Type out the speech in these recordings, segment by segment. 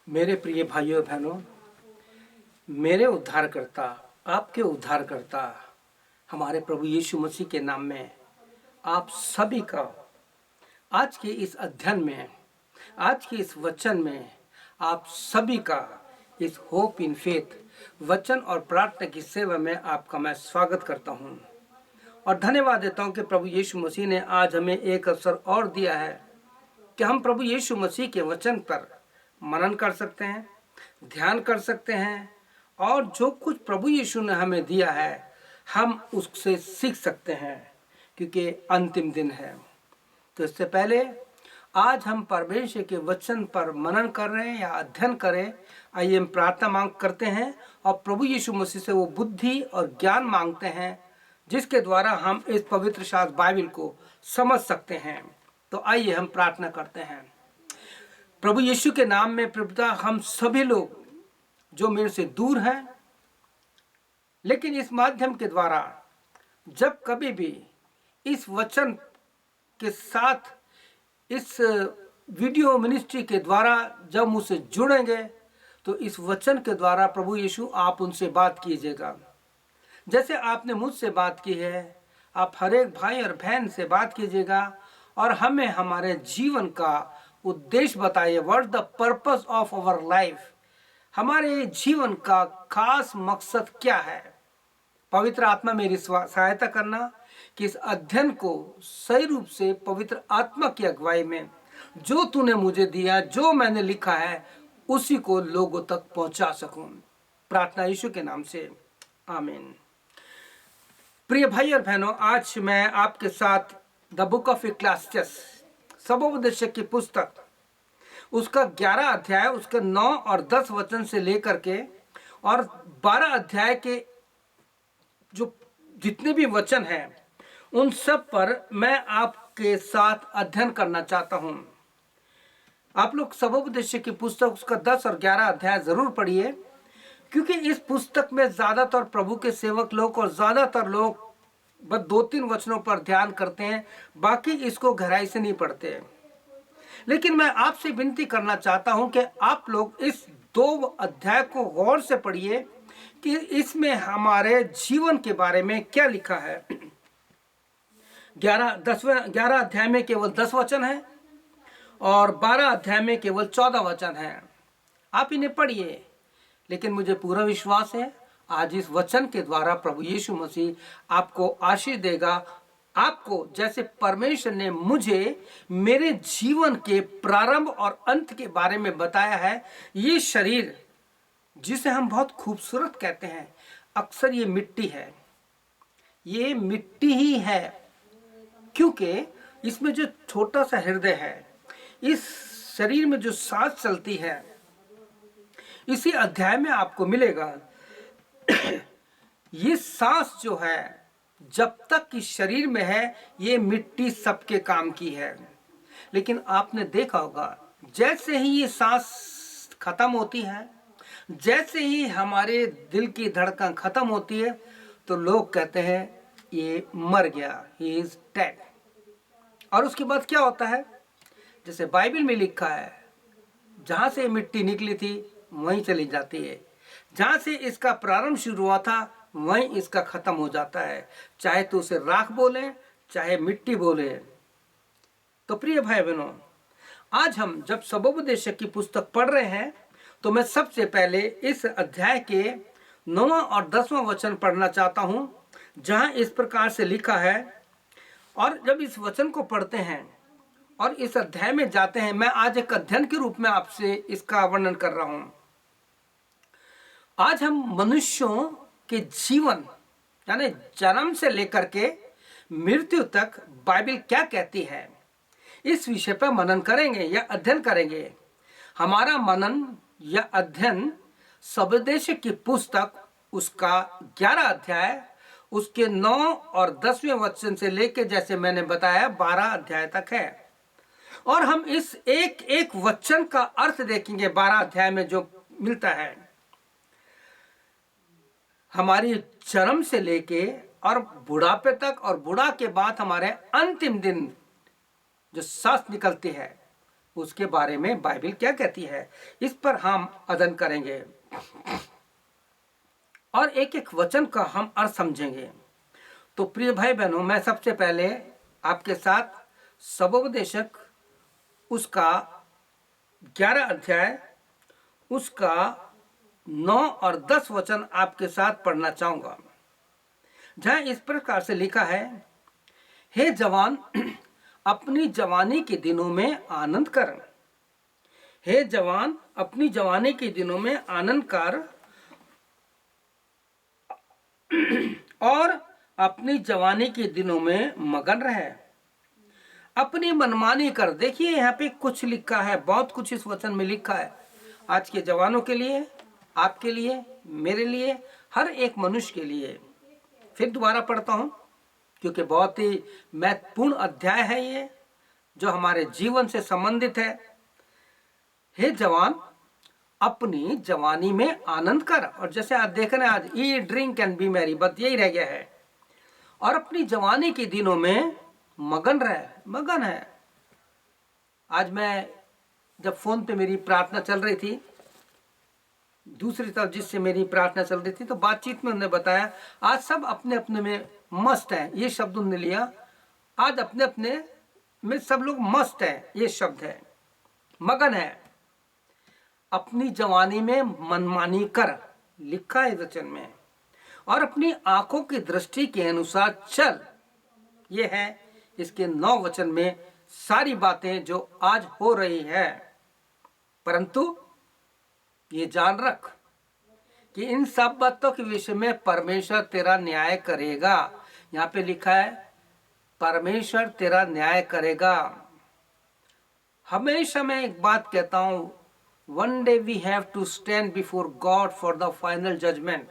मेरे प्रिय भाइयों बहनों, मेरे उद्धारकर्ता, आपके उद्धारकर्ता हमारे प्रभु यीशु मसीह के नाम में आप सभी का आज के इस अध्ययन में, आज के इस वचन में आप सभी का इस होप इन फेथ वचन और प्रार्थना की सेवा में आपका मैं स्वागत करता हूं और धन्यवाद देता हूं कि प्रभु यीशु मसीह ने आज हमें एक अवसर और दिया है कि हम प्रभु यीशु मसीह के वचन पर मनन कर सकते हैं, ध्यान कर सकते हैं और जो कुछ प्रभु यीशु ने हमें दिया है हम उससे सीख सकते हैं, क्योंकि अंतिम दिन है। तो इससे पहले आज हम परमेश्वर के वचन पर मनन कर रहे हैं या अध्ययन करें, आइए हम प्रार्थना मांग करते हैं और प्रभु यीशु मसीह से वो बुद्धि और ज्ञान मांगते हैं जिसके द्वारा हम इस पवित्र शास्त्र बाइबल को समझ सकते हैं। तो आइए हम प्रार्थना करते हैं। प्रभु यीशु के नाम में प्रभुता, हम सभी लोग जो मेरे से दूर हैं, लेकिन इस माध्यम के द्वारा जब कभी भी इस वचन के साथ इस वीडियो मिनिस्ट्री के द्वारा जब मुझसे जुड़ेंगे तो इस वचन के द्वारा प्रभु यीशु आप उनसे बात कीजिएगा। जैसे आपने मुझसे बात की है, आप हर एक भाई और बहन से बात कीजिएगा और हमें हमारे जीवन का उद्देश्य बताइए। What the purpose of our life, हमारे जीवन का खास मकसद क्या है। पवित्र आत्मा मेरी सहायता करना कि इस अध्ययन को सही रूप से पवित्र आत्मा की अगुवाई में जो तूने मुझे दिया, जो मैंने लिखा है, उसी को लोगों तक पहुंचा सकूं। प्रार्थना यीशु के नाम से, आमीन। प्रिय भाई और बहनों, आज मैं आपके साथ द बुक ऑफ इक्लेसियास, सबोपदेशक की पुस्तक, उसका 11 अध्याय, उसके 9 और 10 वचन से लेकर के और 12 अध्याय के जो जितने भी वचन हैं उन सब पर मैं आपके साथ अध्ययन करना चाहता हूं। आप लोग सबोपदेशक की पुस्तक उसका 10 और 11 अध्याय जरूर पढ़िए, क्योंकि इस पुस्तक में ज्यादातर प्रभु के सेवक लोग और ज्यादातर लोग बस 2-3 वचनों पर ध्यान करते हैं, बाकी इसको गहराई से नहीं पढ़ते। लेकिन मैं आपसे विनती करना चाहता हूं कि आप लोग इस 2 अध्याय को गौर से पढ़िए कि इसमें हमारे जीवन के बारे में क्या लिखा है। 11 अध्याय में केवल 10 वचन है और 12 अध्याय में केवल 14 वचन है। आप इन्हें पढ़िए, लेकिन मुझे पूरा विश्वास है आज इस वचन के द्वारा प्रभु यीशु मसीह आपको आशीष देगा। आपको जैसे परमेश्वर ने मुझे मेरे जीवन के प्रारंभ और अंत के बारे में बताया है। ये शरीर जिसे हम बहुत खूबसूरत कहते हैं, अक्सर ये मिट्टी है, ये मिट्टी ही है, क्योंकि इसमें जो छोटा सा हृदय है, इस शरीर में जो सांस चलती है, इसी अध्याय में आपको मिलेगा। ये सांस जो है जब तक इस शरीर में है, ये मिट्टी सबके काम की है। लेकिन आपने देखा होगा जैसे ही ये सांस खत्म होती है, जैसे ही हमारे दिल की धड़कन खत्म होती है, तो लोग कहते हैं ये मर गया, ही इज डेड। और उसके बाद क्या होता है, जैसे बाइबल में लिखा है, जहां से मिट्टी निकली थी वहीं चली जाती है, जहां से इसका प्रारंभ शुरू हुआ था वहीं इसका खत्म हो जाता है, चाहे तो उसे राख बोले चाहे मिट्टी बोले। तो प्रिय भाई बहनों, आज हम जब सबोपदेशक की पुस्तक पढ़ रहे हैं तो मैं सबसे पहले इस अध्याय के 9वां और 10वां वचन पढ़ना चाहता हूं, जहां इस प्रकार से लिखा है। और जब इस वचन को पढ़ते हैं और इस अध्याय में जाते हैं, मैं आज एक अध्ययन के रूप में आपसे इसका वर्णन कर रहा हूं। आज हम मनुष्यों के जीवन यानी जन्म से लेकर के मृत्यु तक बाइबल क्या कहती है, इस विषय पर मनन करेंगे या अध्ययन करेंगे। हमारा मनन या अध्ययन सबोपदेशक की पुस्तक उसका 11 अध्याय, उसके 9 और 10वें वचन से लेकर, जैसे मैंने बताया, 12 अध्याय तक है। और हम इस एक एक वचन का अर्थ देखेंगे 12 अध्याय में जो मिलता है। हमारी जन्म से लेके और बुढ़ापे तक, और बुढ़ा के बाद हमारे अंतिम दिन जो सांस निकलती है, उसके बारे में बाइबल क्या कहती है, इस पर हम अध्ययन करेंगे और एक एक वचन का हम अर्थ समझेंगे। तो प्रिय भाई बहनों, मैं सबसे पहले आपके साथ सबोपदेशक उसका 11 अध्याय उसका 9 और 10 वचन आपके साथ पढ़ना चाहूंगा, जहां इस प्रकार से लिखा है, हे जवान अपनी जवानी के दिनों में आनंद कर। हे जवान अपनी जवानी के दिनों में आनंद कर और अपनी जवानी के दिनों में मगन रहे, अपनी मनमानी कर। देखिए यहाँ पे कुछ लिखा है, बहुत कुछ इस वचन में लिखा है आज के जवानों के लिए, आपके लिए, मेरे लिए, हर एक मनुष्य के लिए। फिर दोबारा पढ़ता हूं क्योंकि बहुत ही महत्वपूर्ण अध्याय है ये, जो हमारे जीवन से संबंधित है। हे जवान अपनी जवानी में आनंद कर। और जैसे आप देख रहे हैं आज eat drink and B Mary, बस यही रह गया है। और अपनी जवानी के दिनों में मगन रहे, मगन है। आज मैं जब फोन पे मेरी प्रार्थना चल रही थी, दूसरी तरफ जिससे मेरी प्रार्थना चल रही थी, तो बातचीत में उन्होंने बताया आज सब अपने अपने में मस्त है, ये शब्द उन्होंने लिया। आज अपने अपने में सब लोग मस्त है, ये शब्द है, मगन है। अपनी जवानी में मनमानी कर लिखा है वचन में, और अपनी आंखों की दृष्टि के अनुसार चल। ये है इसके 9 वचन में सारी बातें जो आज हो रही है। परंतु ये जान रख कि इन सब बातों के विषय में परमेश्वर तेरा न्याय करेगा। यहाँ पे लिखा है परमेश्वर तेरा न्याय करेगा। हमेशा मैं एक बात कहता हूं, one day we have to stand before God for the final judgment.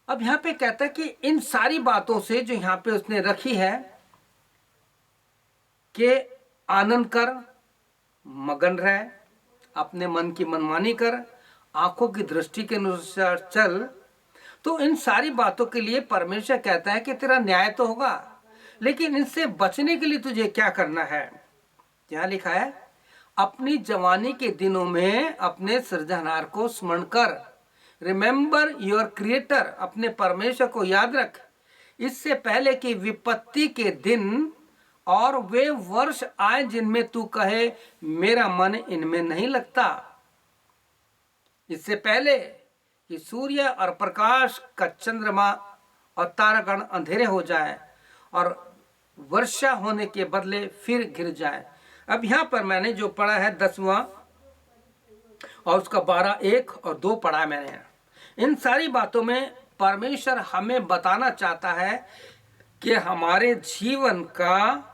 अब यहाँ पे कहता है कि इन सारी बातों से जो यहाँ पे उसने रखी है कि आनंद कर, मगन रहे, अपने मन की मनमानी कर, आंखों की दृष्टि के अनुसार चल। तो इन सारी बातों के लिए परमेश्वर कहता है कि तेरा न्याय तो होगा, लेकिन इनसे बचने के लिए तुझे क्या करना है। यहाँ लिखा है अपनी जवानी के दिनों में अपने सृजनहार को स्मरण कर। रिमेंबर योर क्रिएटर, अपने परमेश्वर को याद रख, इससे पहले कि विपत्ति के दिन और वे वर्ष आए जिनमें तू कहे मेरा मन इनमें नहीं लगता। इससे पहले कि सूर्य और प्रकाश का चंद्रमा और तारागण अंधेरे हो जाए और वर्षा होने के बदले फिर गिर जाए। अब यहां पर मैंने जो पढ़ा है 10वां और उसका 12, 1 और 2 पढ़ा है मैंने। इन सारी बातों में परमेश्वर हमें बताना चाहता है कि हमारे जीवन का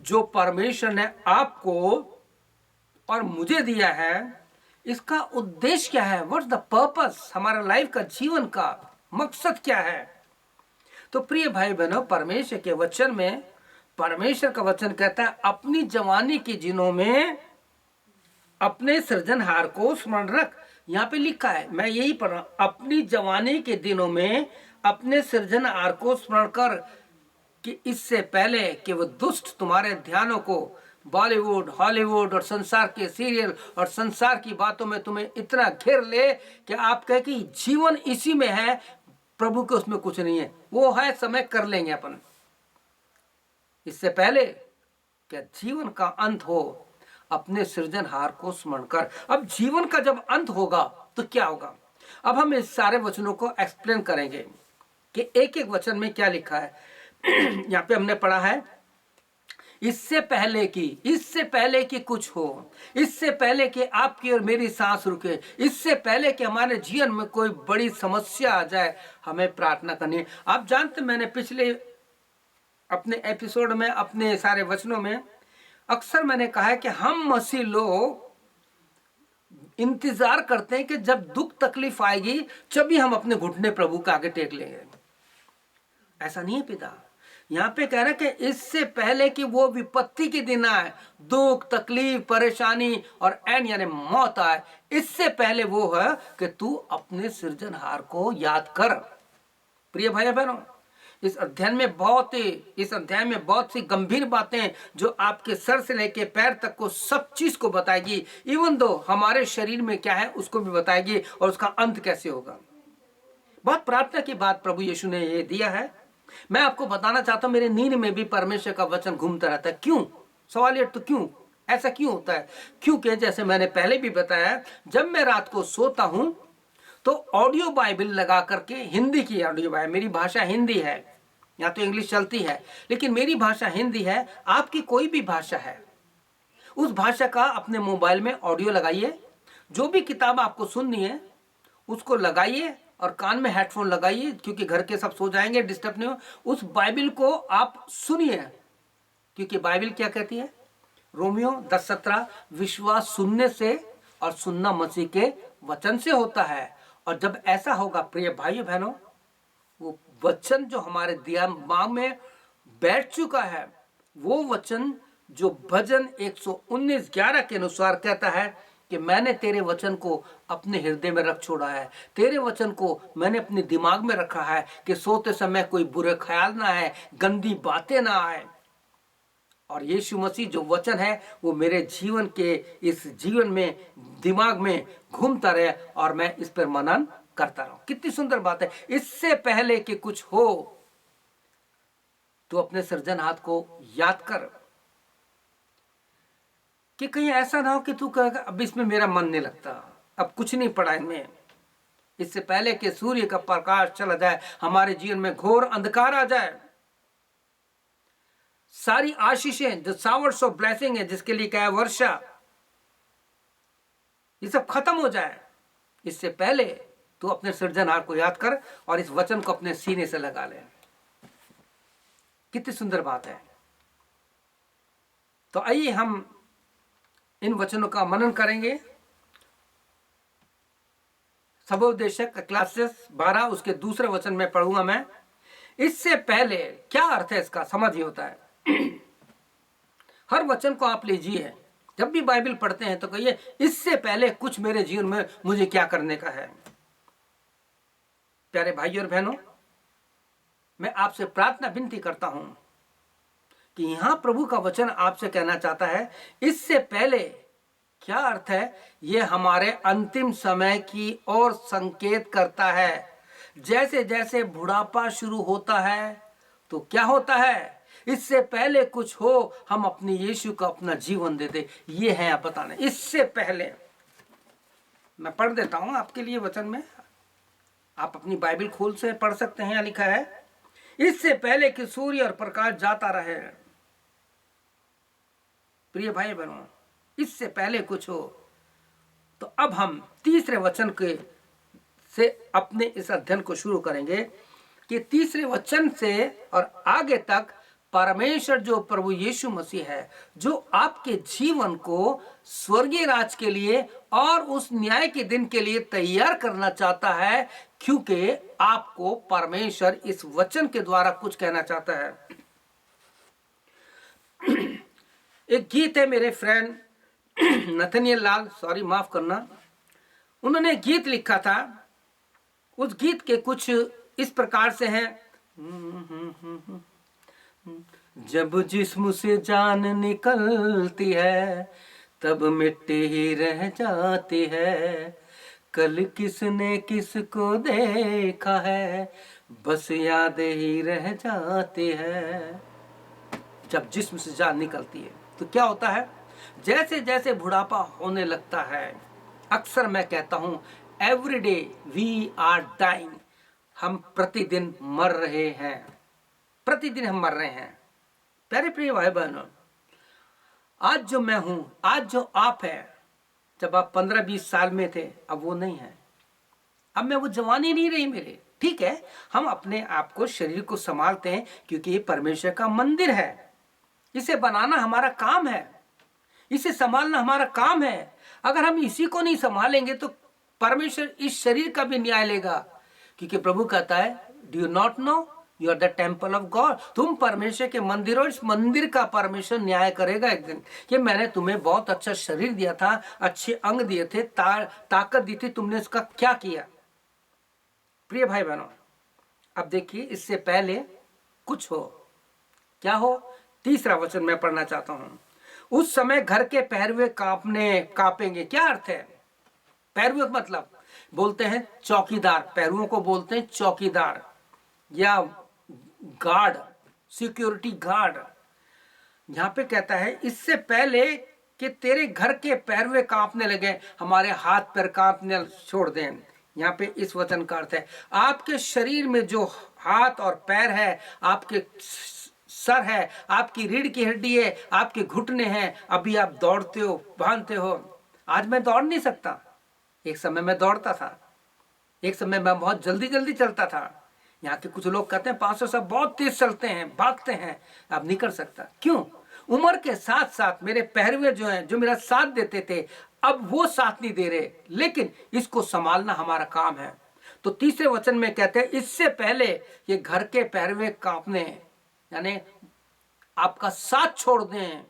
जो परमेश्वर ने आपको और मुझे दिया है, इसका उद्देश्य क्या है, व्हाट्स द पर्पस, हमारा लाइफ का जीवन का मकसद क्या है। तो प्रिय भाई बहनों, परमेश्वर के वचन में परमेश्वर का वचन कहता है अपनी जवानी के दिनों में अपने सृजनहार को स्मरण रख। यहाँ पे लिखा है, मैं यही पढ़ रहा हूं, अपनी जवानी के दिनों में अपने सृजनहार को स्मरण कर कि इससे पहले कि वो दुष्ट तुम्हारे ध्यानों को बॉलीवुड, हॉलीवुड और संसार के सीरियल और संसार की बातों में तुम्हें इतना घेर ले कि आप कहे कि जीवन इसी में है, प्रभु के उसमें कुछ नहीं है, वो है समय कर लेंगे अपन। इससे पहले कि जीवन का अंत हो, अपने सृजनहार को स्मरण कर। अब जीवन का जब अंत होगा तो क्या होगा। अब हम इस सारे वचनों को एक्सप्लेन करेंगे कि एक एक वचन में क्या लिखा है। यहाँ पे हमने पढ़ा है इससे पहले कि कुछ हो, इससे पहले कि आपकी और मेरी सांस रुके, इससे पहले कि हमारे जीवन में कोई बड़ी समस्या आ जाए, हमें प्रार्थना करनी है। आप जानते, मैंने पिछले अपने एपिसोड में, अपने सारे वचनों में अक्सर मैंने कहा है कि हम मसीह लोग इंतजार करते हैं कि जब दुख तकलीफ आएगी तभी हम अपने घुटने प्रभु के आगे टेक लेंगे। ऐसा नहीं है पिता। यहाँ पे कह रहा है कि इससे पहले कि वो विपत्ति के दिन आए, दुख तकलीफ परेशानी और एन यानी मौत आए, इससे पहले वो है कि तू अपने सृजनहार को याद कर। प्रिय भाई बहनों, इस अध्ययन में बहुत सी गंभीर बातें जो आपके सर से लेके पैर तक को सब चीज को बताएगी। इवन दो हमारे शरीर में क्या है उसको भी बताएगी और उसका अंत कैसे होगा। बहुत प्रार्थना की बात प्रभु यीशु ने ये दिया है। मैं आपको बताना चाहता हूं, मेरे नींद में भी परमेश्वर का वचन घूमता रहता है। क्यों? सवाल ये तो क्यों ऐसा क्यों होता है? क्योंकि जैसे मैंने पहले भी बताया, जब मैं रात को सोता हूं तो ऑडियो बाइबल लगा करके, हिंदी की ऑडियो बाइबल, मेरी भाषा हिंदी है या तो इंग्लिश चलती है, लेकिन मेरी भाषा हिंदी है। आपकी कोई भी भाषा है, उस भाषा का अपने मोबाइल में ऑडियो लगाइए। जो भी किताब आपको सुननी है उसको लगाइए और कान में हेडफोन लगाइए, क्योंकि घर के सब सो जाएंगे, डिस्टर्ब नहीं हो। उस बाइबल को आप सुनिए, क्योंकि बाइबल क्या कहती है? रोमियो 10:17, विश्वास सुनने से और सुनना मसीह के वचन से होता है। और जब ऐसा होगा प्रिय भाइयों बहनों, वो वचन जो हमारे दिमाग में बैठ चुका है, वो वचन जो भजन 119:11 के अनुसार कहता है कि मैंने तेरे वचन को अपने हृदय में रख छोड़ा है, तेरे वचन को मैंने अपने दिमाग में रखा है कि सोते समय कोई बुरे ख्याल ना आए, गंदी बातें ना आए। और यीशु मसीह जो वचन है वो मेरे जीवन के इस जीवन में, दिमाग में घूमता रहे और मैं इस पर मनन करता रहूं। कितनी सुंदर बात है। इससे पहले कि कुछ हो तो अपने सृजनहार को याद कर, कि कहीं ऐसा ना हो कि तू कहेगा अब इसमें मेरा मन नहीं लगता, अब कुछ नहीं पड़ा इनमें। इससे पहले कि सूर्य का प्रकाश चला जाए, हमारे जीवन में घोर अंधकार आ जाए, सारी आशीषें जो शावर्स ऑफ ब्लेसिंग है, जिसके लिए क्या है वर्षा, ये सब खत्म हो जाए, इससे पहले तू अपने सृजनहार को याद कर और इस वचन को अपने सीने से लगा ले। कितनी सुंदर बात है। तो आइए हम इन वचनों का मनन करेंगे। सबोपदेशक क्लासेस 12 उसके दूसरे वचन में पढ़ूंगा मैं। इससे पहले क्या अर्थ है इसका, समझिए होता है। हर वचन को आप लीजिए, जब भी बाइबल पढ़ते हैं तो कहिए इससे पहले कुछ मेरे जीवन में मुझे क्या करने का है। प्यारे भाइयों और बहनों, मैं आपसे प्रार्थना विनती करता हूं कि यहां प्रभु का वचन आपसे कहना चाहता है, इससे पहले क्या अर्थ है? यह हमारे अंतिम समय की ओर संकेत करता है। जैसे जैसे बुढ़ापा शुरू होता है तो क्या होता है? इससे पहले कुछ हो हम अपने यीशु को अपना जीवन दे दे। ये है आप बताने। इससे पहले मैं पढ़ देता हूं आपके लिए वचन में, आप अपनी बाइबल खोल से पढ़ सकते हैं। लिखा है, इससे पहले कि सूर्य और प्रकाश जाता रहे। प्रिय भाई बहनों, इससे पहले कुछ हो। तो अब हम तीसरे वचन के से अपने इस अध्ययन को शुरू करेंगे कि तीसरे वचन से और आगे तक परमेश्वर जो प्रभु यीशु मसीह है, जो आपके जीवन को स्वर्गीय राज के लिए और उस न्याय के दिन के लिए तैयार करना चाहता है, क्योंकि आपको परमेश्वर इस वचन के द्वारा कुछ कहना चाहता है। एक गीत है, मेरे फ्रेंड नथनियल लाल, सॉरी माफ करना, उन्होंने गीत लिखा था। उस गीत के कुछ इस प्रकार से हैं, जब जिस्म से जान निकलती है तब मिट्टी ही रह जाती है, कल किसने किसको देखा है बस याद ही रह जाती है। जब जिस्म से जान निकलती है तो क्या होता है? जैसे जैसे बुढ़ापा होने लगता है, अक्सर मैं कहता हूं every day we are dying, हम प्रतिदिन मर रहे हैं, प्रतिदिन हम मर रहे हैं। प्यारे प्रिय भाई बहनों, आज जो मैं हूं, आज जो आप हैं, जब आप 15-20 साल में थे अब वो नहीं है। अब मैं वो जवानी नहीं रही मेरे। ठीक है, हम अपने आप को, शरीर को संभालते हैं क्योंकि ये परमेश्वर का मंदिर है, इसे बनाना हमारा काम है, इसे संभालना हमारा काम है। अगर हम इसी को नहीं संभालेंगे तो परमेश्वर इस शरीर का भी न्याय लेगा, क्योंकि प्रभु कहता है, do you not know you are the temple of God, तुम परमेश्वर के मंदिर हो, इस मंदिर का परमेश्वर न्याय करेगा एक दिन कि मैंने तुम्हें बहुत अच्छा शरीर दिया था, अच्छे अंग दिए थे, ताकत दी थी, तुमने इसका क्या किया। प्रिय भाई बहनों, अब देखिए, इससे पहले कुछ हो। क्या हो? तीसरा वचन मैं पढ़ना चाहता हूं। उस समय घर के पहरुए कांपेंगे। क्या अर्थ है? पहरुए मतलब बोलते हैं चौकीदार, पहरुओं को बोलते हैं चौकीदार या गार्ड, सिक्योरिटी गार्ड। यहां पे कहता है इससे पहले कि तेरे घर के पैरवे कांपने लगे, हमारे हाथ पैर कांपने छोड़ दें। यहाँ पे इस वचन का अर्थ है आपके शरीर में जो हाथ और पैर है, आपके सर है, आपकी रीढ़ की हड्डी है, आपके घुटने हैं, अभी आप दौड़ते हो, बांधते हो। आज मैं दौड़ नहीं सकता, एक समय मैं दौड़ता था, एक समय मैं बहुत जल्दी जल्दी चलता था। यहाँ के कुछ लोग कहते हैं पास्टर साहब बहुत तेज चलते हैं, भागते हैं। अब नहीं कर सकता। क्यों? उम्र के साथ साथ मेरे पहरवे जो हैं, जो मेरा साथ देते थे, अब वो साथ नहीं दे रहे, लेकिन इसको संभालना हमारा काम है। तो तीसरे वचन में कहते हैं इससे पहले ये घर के पहरवे कांपने, यानी आपका साथ छोड़ दें,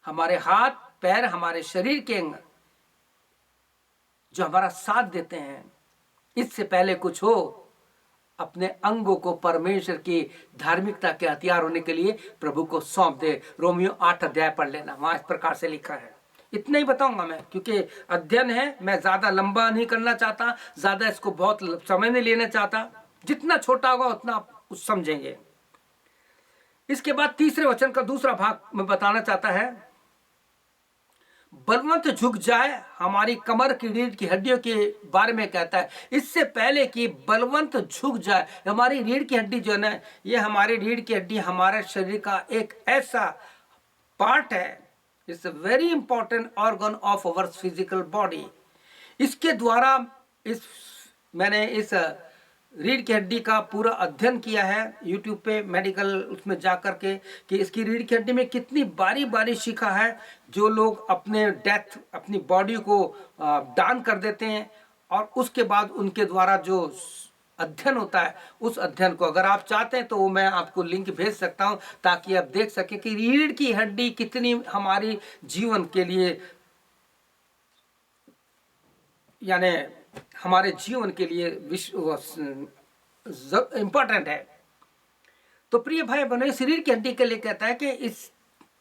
हमारे हाथ पैर, हमारे शरीर के अंग जो हमारा साथ देते हैं, इससे पहले कुछ हो, अपने अंगों को परमेश्वर की धार्मिकता के हथियार होने के लिए प्रभु को सौंप दे। रोमियो 8 अध्याय पढ़ लेना, वहां इस प्रकार से लिखा है। इतना ही बताऊंगा मैं, क्योंकि अध्ययन है, मैं ज्यादा लंबा नहीं करना चाहता, ज्यादा इसको बहुत समय नहीं लेना चाहता। जितना छोटा होगा उतना आप समझेंगे। इसके बाद तीसरे वचन का दूसरा भाग में बताना चाहता है बलवंत झुक जाए, हमारी कमर की रीढ़ की हड्डियों के बारे में कहता है। इससे पहले कि बलवंत झुक जाए, हमारी रीढ़ की हड्डी जो है ना, ये हमारी रीढ़ की हड्डी हमारे शरीर का एक ऐसा पार्ट है, it's a very important organ of our physical body. इसके द्वारा मैंने इस रीढ़ की हड्डी का पूरा अध्ययन किया है यूट्यूब पे, मेडिकल उसमें जा कर के, कि इसकी रीढ़ की हड्डी में कितनी बारी बारी शिखा है। जो लोग अपने डेथ, अपनी बॉडी को दान कर देते हैं, और उसके बाद उनके द्वारा जो अध्ययन होता है, उस अध्ययन को अगर आप चाहते हैं तो वो मैं आपको लिंक भेज सकता हूं, ताकि आप देख सके कि रीढ़ की हड्डी कितनी हमारी जीवन के लिए, यानी हमारे जीवन के लिए इंपॉर्टेंट है। तो प्रिय भाई बहनों, शरीर की हड्डी के लिए कहता है कि इस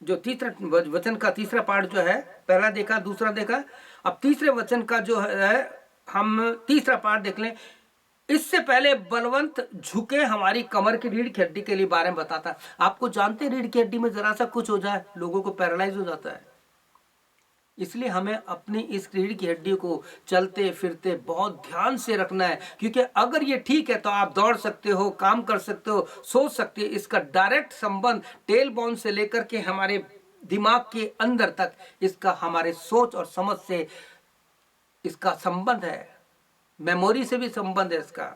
जो तीसरा वचन का तीसरा पार्ट जो है, पहला देखा, दूसरा देखा, अब तीसरे वचन का जो है हम तीसरा पार्ट देख लें। इससे पहले बलवंत झुके, हमारी कमर की रीढ़ की हड्डी के लिए बारे में बताता। आपको जानते हैं रीढ़ की हड्डी में जरा सा कुछ हो जाए लोगों को पैरालाइज हो जाता है। इसलिए हमें अपनी इस रीढ़ की हड्डी को चलते फिरते बहुत ध्यान से रखना है, क्योंकि अगर ये ठीक है तो आप दौड़ सकते हो, काम कर सकते हो, सोच सकते हो। इसका डायरेक्ट संबंध टेल बोन से लेकर के हमारे दिमाग के अंदर तक, इसका हमारे सोच और समझ से इसका संबंध है, मेमोरी से भी संबंध है इसका।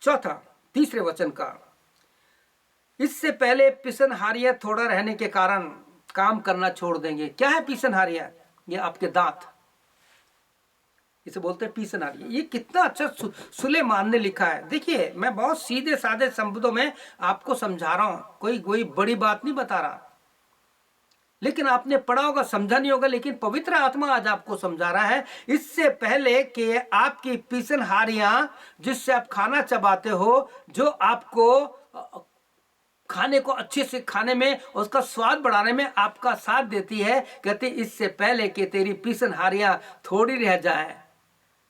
चौथा, तीसरे वचन का, इससे पहले पिसनहारियां थोड़ा रहने के कारण काम करना छोड़ देंगे। क्या है पिसनहारियां? ये आपके दांत, इसे बोलते हैं पिसनहारियां। ये कितना अच्छा सुलेमान ने लिखा है। देखिए, मैं बहुत सीधे साधे शब्दों में आपको समझा रहा हूं, कोई बड़ी बात नहीं बता रहा। लेकिन आपने पढ़ा होगा, समझा नहीं होगा, लेकिन पवित्र आत्मा आज आपको समझा रहा है। इससे पहले कि आपकी पिसनहारियां, जिससे आप खाना चबाते हो, जो आपको खाने को अच्छे से खाने में, उसका स्वाद बढ़ाने में आपका साथ देती है, कहते इससे पहले कि तेरी पिसनहारियां थोड़ी रह जाए।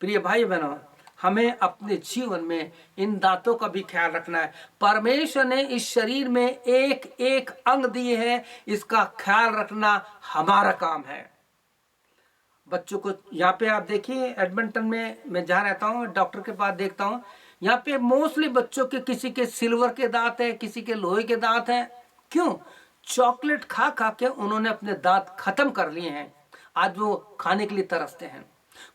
प्रिय भाई बहनों, हमें अपने जीवन में इन दांतों का भी ख्याल रखना है। परमेश्वर ने इस शरीर में एक एक अंग दिए हैं, इसका ख्याल रखना हमारा काम है। बच्चों को यहाँ पे आप देखिए, एडमिंटन में मैं जहाँ रहता हूँ, डॉक्टर के पास देखता हूँ, यहाँ पे मोस्टली बच्चों के किसी के सिल्वर के दांत है, किसी के लोहे के दांत हैं। क्यों? चॉकलेट खा खा के उन्होंने अपने दांत खत्म कर लिए हैं, आज वो खाने के लिए तरसते हैं।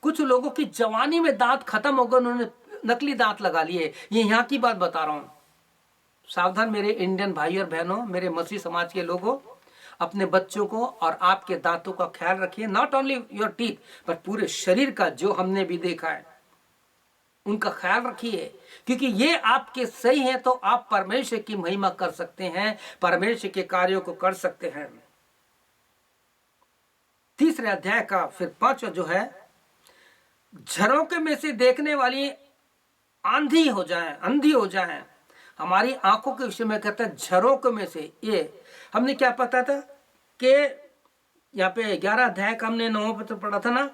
कुछ लोगों की जवानी में दांत खत्म हो गए, उन्होंने नकली दांत लगा लिए। ये यहाँ की बात बता रहा हूँ। सावधान मेरे इंडियन भाई और बहनों, मेरे मसीह समाज के लोगों, अपने बच्चों को और आपके दांतों का ख्याल रखिए। Not only your teeth but पूरे शरीर का, जो हमने भी देखा है, उनका ख्याल रखिए, क्योंकि ये आपके सही हैं तो आप परमेश्वर की महिमा कर सकते हैं, परमेश्वर के कार्यों को कर सकते हैं। तीसरे अध्याय का फिर 5वां जो है, झरोके में से देखने वाली अंधी हो जाए हमारी आंखों के विषय में कहता है झरोकों में से। ये हमने क्या पता था कि यहाँ पे 11 अध्याय का हमने 9वां पत्र पढ़ा था ना,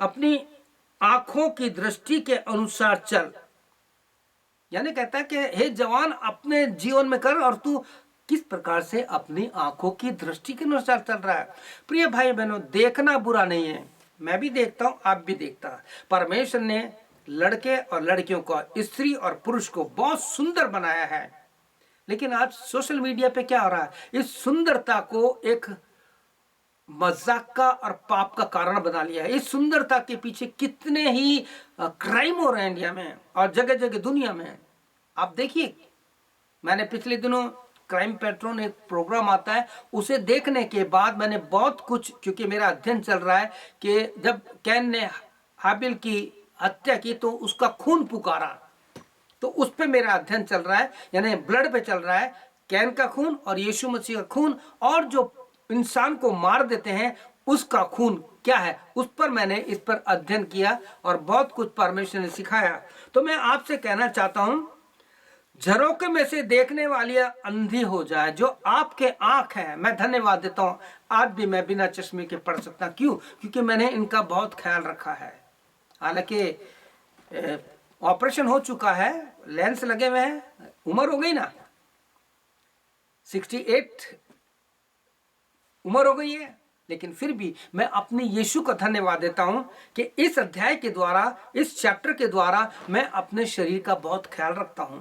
अपनी आंखों की दृष्टि के अनुसार चल। यानी कहता है कि हे जवान, अपने जीवन में कर, और तू किस प्रकार से अपनी आंखों की दृष्टि के अनुसार चल रहा है। प्रिय भाई बहनों, देखना बुरा नहीं है, मैं भी देखता हूं, आप भी देखता है। परमेश्वर ने लड़के और लड़कियों को, स्त्री और पुरुष को बहुत सुंदर बनाया है, लेकिन आज सोशल मीडिया पे क्या हो रहा है, इस सुंदरता को एक मजाक का और पाप का कारण बना लिया है। इस सुंदरता के पीछे कितने ही क्राइम हो रहे हैं इंडिया में और जगह जगह दुनिया में। आप देखिए, मैंने पिछले दिनों क्राइम पेट्रोल एक प्रोग्राम आता है, उसे देखने के बाद मैंने बहुत कुछ, क्योंकि मेरा अध्ययन चल रहा है कि जब कैन ने हाबिल की हत्या की तो उसका खून पुकारा, तो उस पर मेरा अध्ययन चल रहा है, यानी ब्लड पे चल रहा है, कैन का खून और यीशु मसीह का खून, और जो इंसान को मार देते हैं उसका खून क्या है, उस पर मैंने इस पर अध्ययन किया और बहुत कुछ परमेश्वर ने सिखाया। तो मैं आपसे कहना चाहता हूं, झरोके में से देखने वाली अंधी हो जाए जो आपके आंख है। मैं धन्यवाद देता हूं, आज भी मैं बिना चश्मे के पढ़ सकता। क्यों? क्योंकि मैंने इनका बहुत ख्याल रखा है। हालांकि ऑपरेशन हो चुका है, लेंस लगे हुए हैं, उम्र हो गई ना, 68 उम्र हो गई है, लेकिन फिर भी मैं अपने यीशु का धन्यवाद देता हूं कि इस अध्याय के द्वारा, इस चैप्टर के द्वारा मैं अपने शरीर का बहुत ख्याल रखता हूं,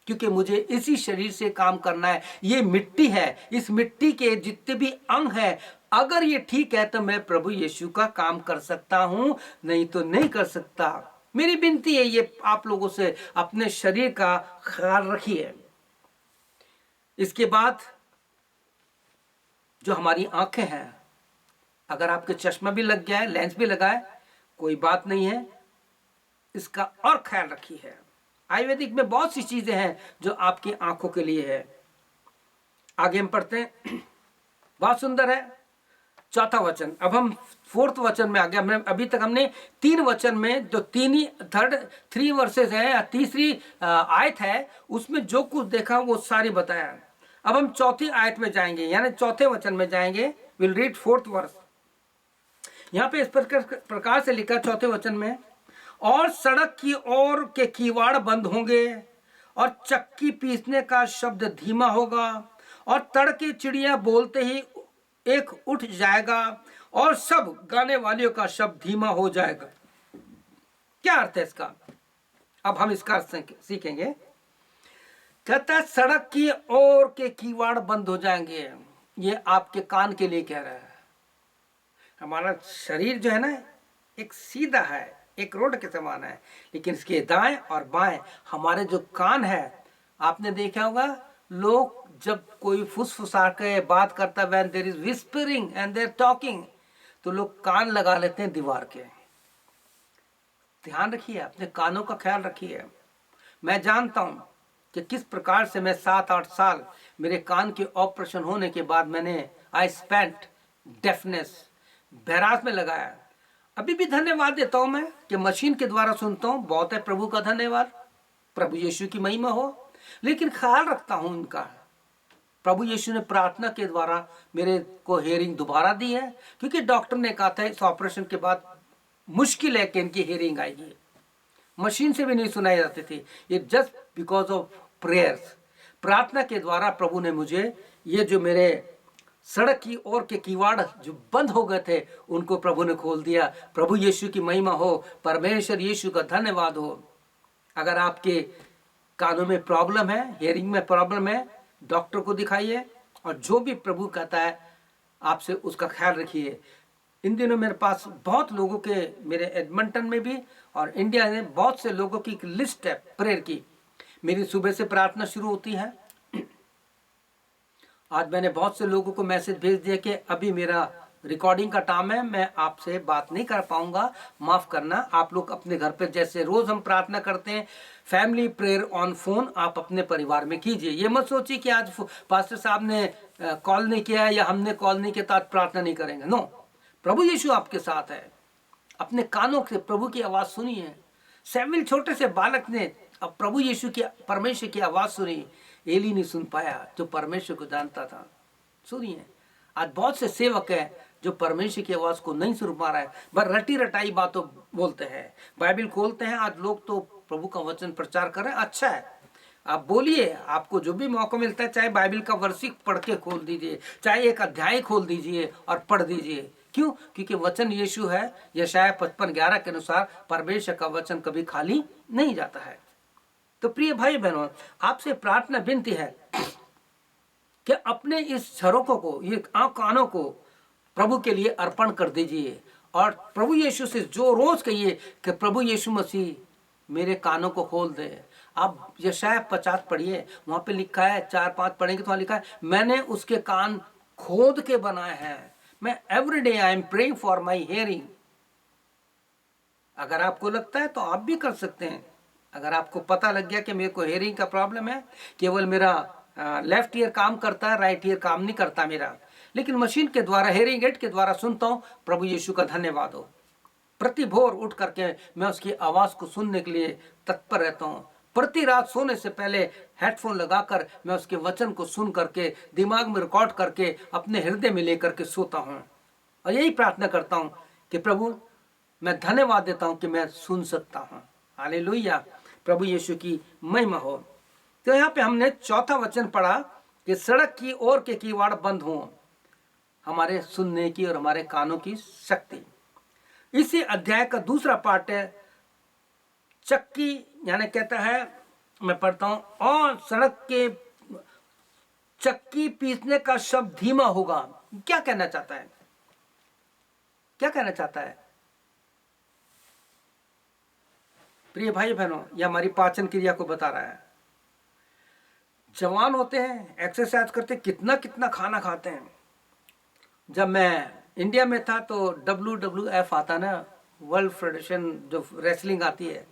क्योंकि मुझे इसी शरीर से काम करना है। ये मिट्टी है, इस मिट्टी के जितने भी अंग है, अगर ये ठीक है तो मैं प्रभु यीशु का काम कर सकता हूं, नहीं तो नहीं कर सकता। मेरी विनती है ये आप लोगों से, अपने शरीर का ख्याल रखिए। इसके बाद जो हमारी आंखें हैं, अगर आपके चश्मा भी लग गया है, लेंस भी लगा है, कोई बात नहीं है, इसका और ख्याल रखिए है। आयुर्वेदिक में बहुत सी चीजें हैं जो आपकी आंखों के लिए है। आगे हम पढ़ते हैं, बहुत सुंदर है 4था वचन। अब हम 4th वचन में आ गए। हमने अभी तक हमने 3 वचन में, जो 3 वर्सेस है या तीसरी आयत है, उसमें जो कुछ देखा वो सारी बताया। अब हम 4थी आयत में जाएंगे, यानी 4थे वचन में जाएंगे। Will read 4th verse. यहाँ पे इस प्रकार से लिखा 4थे वचन में, और सड़क की ओर के किवाड़ बंद होंगे और चक्की पीसने का शब्द धीमा होगा और तड़के चिड़िया बोलते ही एक उठ जाएगा और सब गाने वालियों का शब्द धीमा हो जाएगा। क्या अर्थ है इसका? अब हम इसका अर्थ सीखेंगे। कहता है सड़क की ओर के किवाड़ बंद हो जाएंगे। ये आपके कान के लिए कह रहा है। हमारा शरीर जो है ना, एक सीधा है, एक रोड के समान है, लेकिन इसके दाएं और बाएं हमारे जो कान है, आपने देखा होगा लोग जब कोई फुसफुसा के बात करता है, when there is whispering and they're talking, तो लोग कान लगा लेते हैं दीवार के। ध्यान रखिए, अपने कानों का ख्याल रखिए। मैं जानता हूं कि किस प्रकार से मैं 7-8 साल मेरे कान के ऑपरेशन होने के बाद मैंने आई स्पेंट डेफनेस बहरास में लगाया। अभी भी धन्यवाद देता हूं मैं कि मशीन के द्वारा सुनता हूं, बहुत है, प्रभु का धन्यवाद, प्रभु यीशु की महिमा हो। लेकिन ख्याल रखता हूं इनका। प्रभु यीशु ने प्रार्थना के द्वारा मेरे को हियरिंग दोबारा दी है, क्योंकि डॉक्टर ने कहा था इस ऑपरेशन के बाद मुश्किल है कि इनकी हियरिंग आएगी। मशीन से भी नहीं सुनाई जाती थी। ये जस्ट बिकॉज ऑफ प्रेयर्स, प्रार्थना के द्वारा प्रभु ने मुझे ये जो मेरे सड़क की ओर के किवाड़ जो बंद हो गए थे, उनको प्रभु ने खोल दिया। प्रभु यीशु की महिमा हो, परमेश्वर यीशु का धन्यवाद हो। अगर आपके कानों में प्रॉब्लम है, हियरिंग में प्रॉब्लम है, डॉक्टर को दिखाइए, और जो भी प्रभु कहता है आपसे उसका ख्याल रखिए। इन दिनों मेरे पास बहुत लोगों के, मेरे एडमंटन में भी और इंडिया में बहुत से लोगों की एक लिस्ट है प्रेयर की। मेरी सुबह से प्रार्थना शुरू होती है। आज मैंने बहुत से लोगों को मैसेज भेज दिया कि अभी मेरा रिकॉर्डिंग का टाइम है, मैं आपसे बात नहीं कर पाऊंगा, माफ करना। आप लोग अपने घर पे जैसे रोज हम प्रार्थना करते हैं, फैमिली प्रेयर ऑन फोन, आप अपने परिवार में कीजिए। ये मत सोचिए कि आज पास्टर साहब ने कॉल नहीं किया या हमने कॉल नहीं किया तो आज प्रार्थना नहीं करेंगे। नो, प्रभु यीशु आपके साथ है। अपने कानों से प्रभु की आवाज सुनिए। सैमुएल छोटे से बालक ने अब प्रभु यीशु की, परमेश्वर की आवाज सुनी, एली नहीं सुन पाया जो परमेश्वर को जानता था। सुनिए, आज बहुत से सेवक हैं जो परमेश्वर की आवाज को नहीं सुन पा रहा है, बस रटी रटाई बातों बोलते हैं, बाइबल खोलते हैं। आज लोग तो प्रभु का वचन प्रचार कर रहे हैं, अच्छा है, आप बोलिए, आपको जो भी मौका मिलता है, चाहे बाइबल का वर्षिक पढ़ के खोल दीजिए, चाहे एक अध्याय खोल दीजिए और पढ़ दीजिए। क्यों? क्योंकि वचन यीशु है। यशायाह 55:11 के अनुसार परमेश्वर का वचन कभी खाली नहीं जाता है। तो प्रिय भाई बहनों, आपसे प्रार्थना विनती है कि अपने इस झरोकों को, ये आंख कानों को प्रभु के लिए अर्पण कर दीजिए और प्रभु यीशु से जो रोज कहिए कि प्रभु यीशु मसीह मेरे कानों को खोल दे। आप यशायाह 50 पढ़िए, वहां पे लिखा है, 4-5 पढ़ेंगे तो वहां लिखा है, मैंने उसके कान खोद के बनाए हैं। मैं every day I am praying for my hearing. अगर आपको लगता है तो आप भी कर सकते हैं। अगर आपको पता लग गया कि मेरे को हियरिंग का प्रॉब्लम है, केवल मेरा लेफ्ट ईयर काम करता है, राइट ईयर काम नहीं करता मेरा, लेकिन मशीन के द्वारा, हेयरिंग एड के द्वारा सुनता हूं, प्रभु यीशु का धन्यवाद हो। प्रति भोर उठ करके मैं उसकी आवाज को सुनने के लिए तत्पर रहता हूं। प्रति रात सोने से पहले हेडफोन लगाकर मैं उसके वचन को सुन करके, दिमाग में रिकॉर्ड करके, अपने हृदय में लेकर के सोता हूं और यही प्रार्थना करता हूं कि प्रभु, मैं धन्यवाद देता हूं कि मैं सुन सकता हूं। हालेलुया, प्रभु यीशु की महिमा हो। तो यहाँ पे हमने चौथा वचन पढ़ा कि सड़क की ओर के किवाड़ बंद हो, हमारे सुनने की और हमारे कानों की शक्ति। इसी अध्याय का दूसरा पार्ट है चक्की, यानी कहता है, मैं पढ़ता हूं, और सड़क के चक्की पीसने का शब्द धीमा होगा। क्या कहना चाहता है? क्या कहना चाहता है? प्रिय भाई बहनों, यह हमारी पाचन क्रिया को बता रहा है। जवान होते हैं, एक्सरसाइज करते, कितना कितना खाना खाते हैं। जब मैं इंडिया में था तो WWF आता ना, वर्ल्ड फेडरेशन जो रेसलिंग आती है,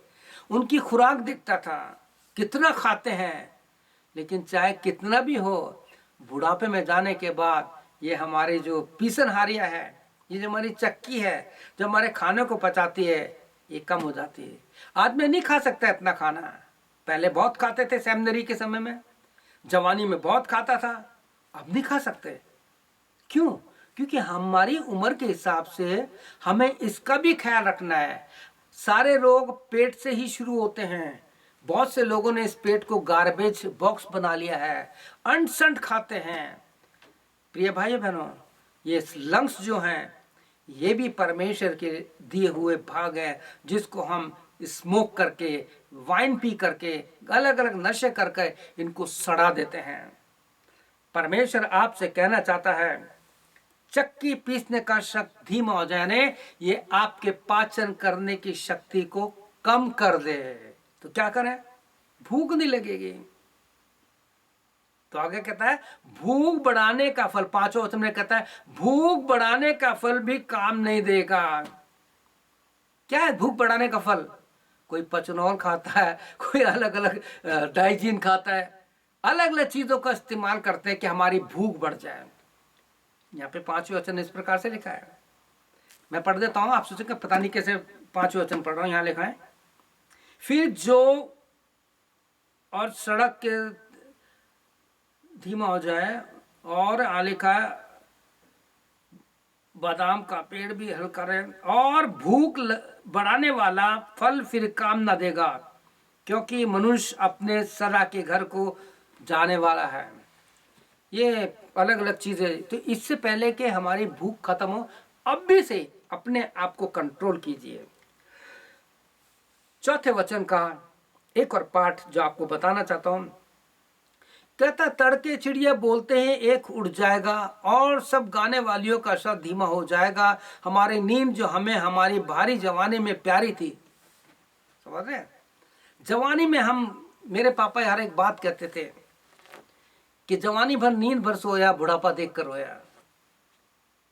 उनकी खुराक दिखता था, कितना खाते हैं। लेकिन चाहे कितना भी हो, बुढ़ापे में जाने के बाद ये हमारी जो पीसनहारियाँ है, ये जो हमारी चक्की है, जो हमारे खाने को पचाती है, ये कम हो जाती है। आदमी नहीं खा सकता इतना खाना। पहले बहुत खाते थे, सेमिनरी के समय में, जवानी में बहुत खाता था, अब नहीं खा सकते। क्यों? क्योंकि हमारी उम्र के हिसाब से हमें इसका भी ख्याल रखना है। सारे रोग पेट से ही शुरू होते हैं। बहुत से लोगों ने इस पेट को गार्बेज बॉक्स बना लिया है, अनसंट खाते हैं। प्रिय भाई बहनों, ये लंग्स जो हैं, ये भी परमेश्वर के दिए हुए भाग हैं, जिसको हम स्मोक करके, वाइन पी करके, अलग अलग नशे करके इनको सड़ा देते हैं। परमेश्वर आपसे कहना चाहता है, चक्की पीसने का शक्ति धीमा हो जाने, ये आपके पाचन करने की शक्ति को कम कर दे। तो क्या करें? भूख नहीं लगेगी। तो आगे कहता है, भूख बढ़ाने का फल, 5वें वचन में कहता है, भूख बढ़ाने का फल भी काम नहीं देगा। क्या है भूख बढ़ाने का फल? कोई पचनौर खाता है, कोई अलग अलग डाइजीन खाता है, अलग अलग चीजों का इस्तेमाल करते हैं कि हमारी भूख बढ़ जाए। यहाँ पे 5वें वचन इस प्रकार से लिखा है, मैं पढ़ देता हूं, आप सोचेंगे पता नहीं कैसे 5वें वचन पढ़ रहा हूं। यहाँ लिखा है, फिर जो और सड़क के धीमा हो जाए, और लिखा है, बादाम का पेड़ भी हल्का रहे, और भूख बढ़ाने वाला फल फिर काम न देगा, क्योंकि मनुष्य अपने सदा के घर को जाने वाला है। ये अलग अलग चीजें। तो इससे पहले कि हमारी भूख खत्म हो, अब भी से अपने आप को कंट्रोल कीजिए। चौथे वचन का एक और पाठ जो आपको बताना चाहता हूं, कहता, तड़के चिड़िया बोलते हैं, एक उड़ जाएगा, और सब गाने वालियों का शब्द धीमा हो जाएगा। हमारी नींद जो हमें हमारी भारी जवानी में प्यारी थी, समझ रहे हैं? जवानी में हम, मेरे पापा हर एक बात कहते थे कि जवानी भर नींद भर सोया, बुढ़ापा देख कर रोया।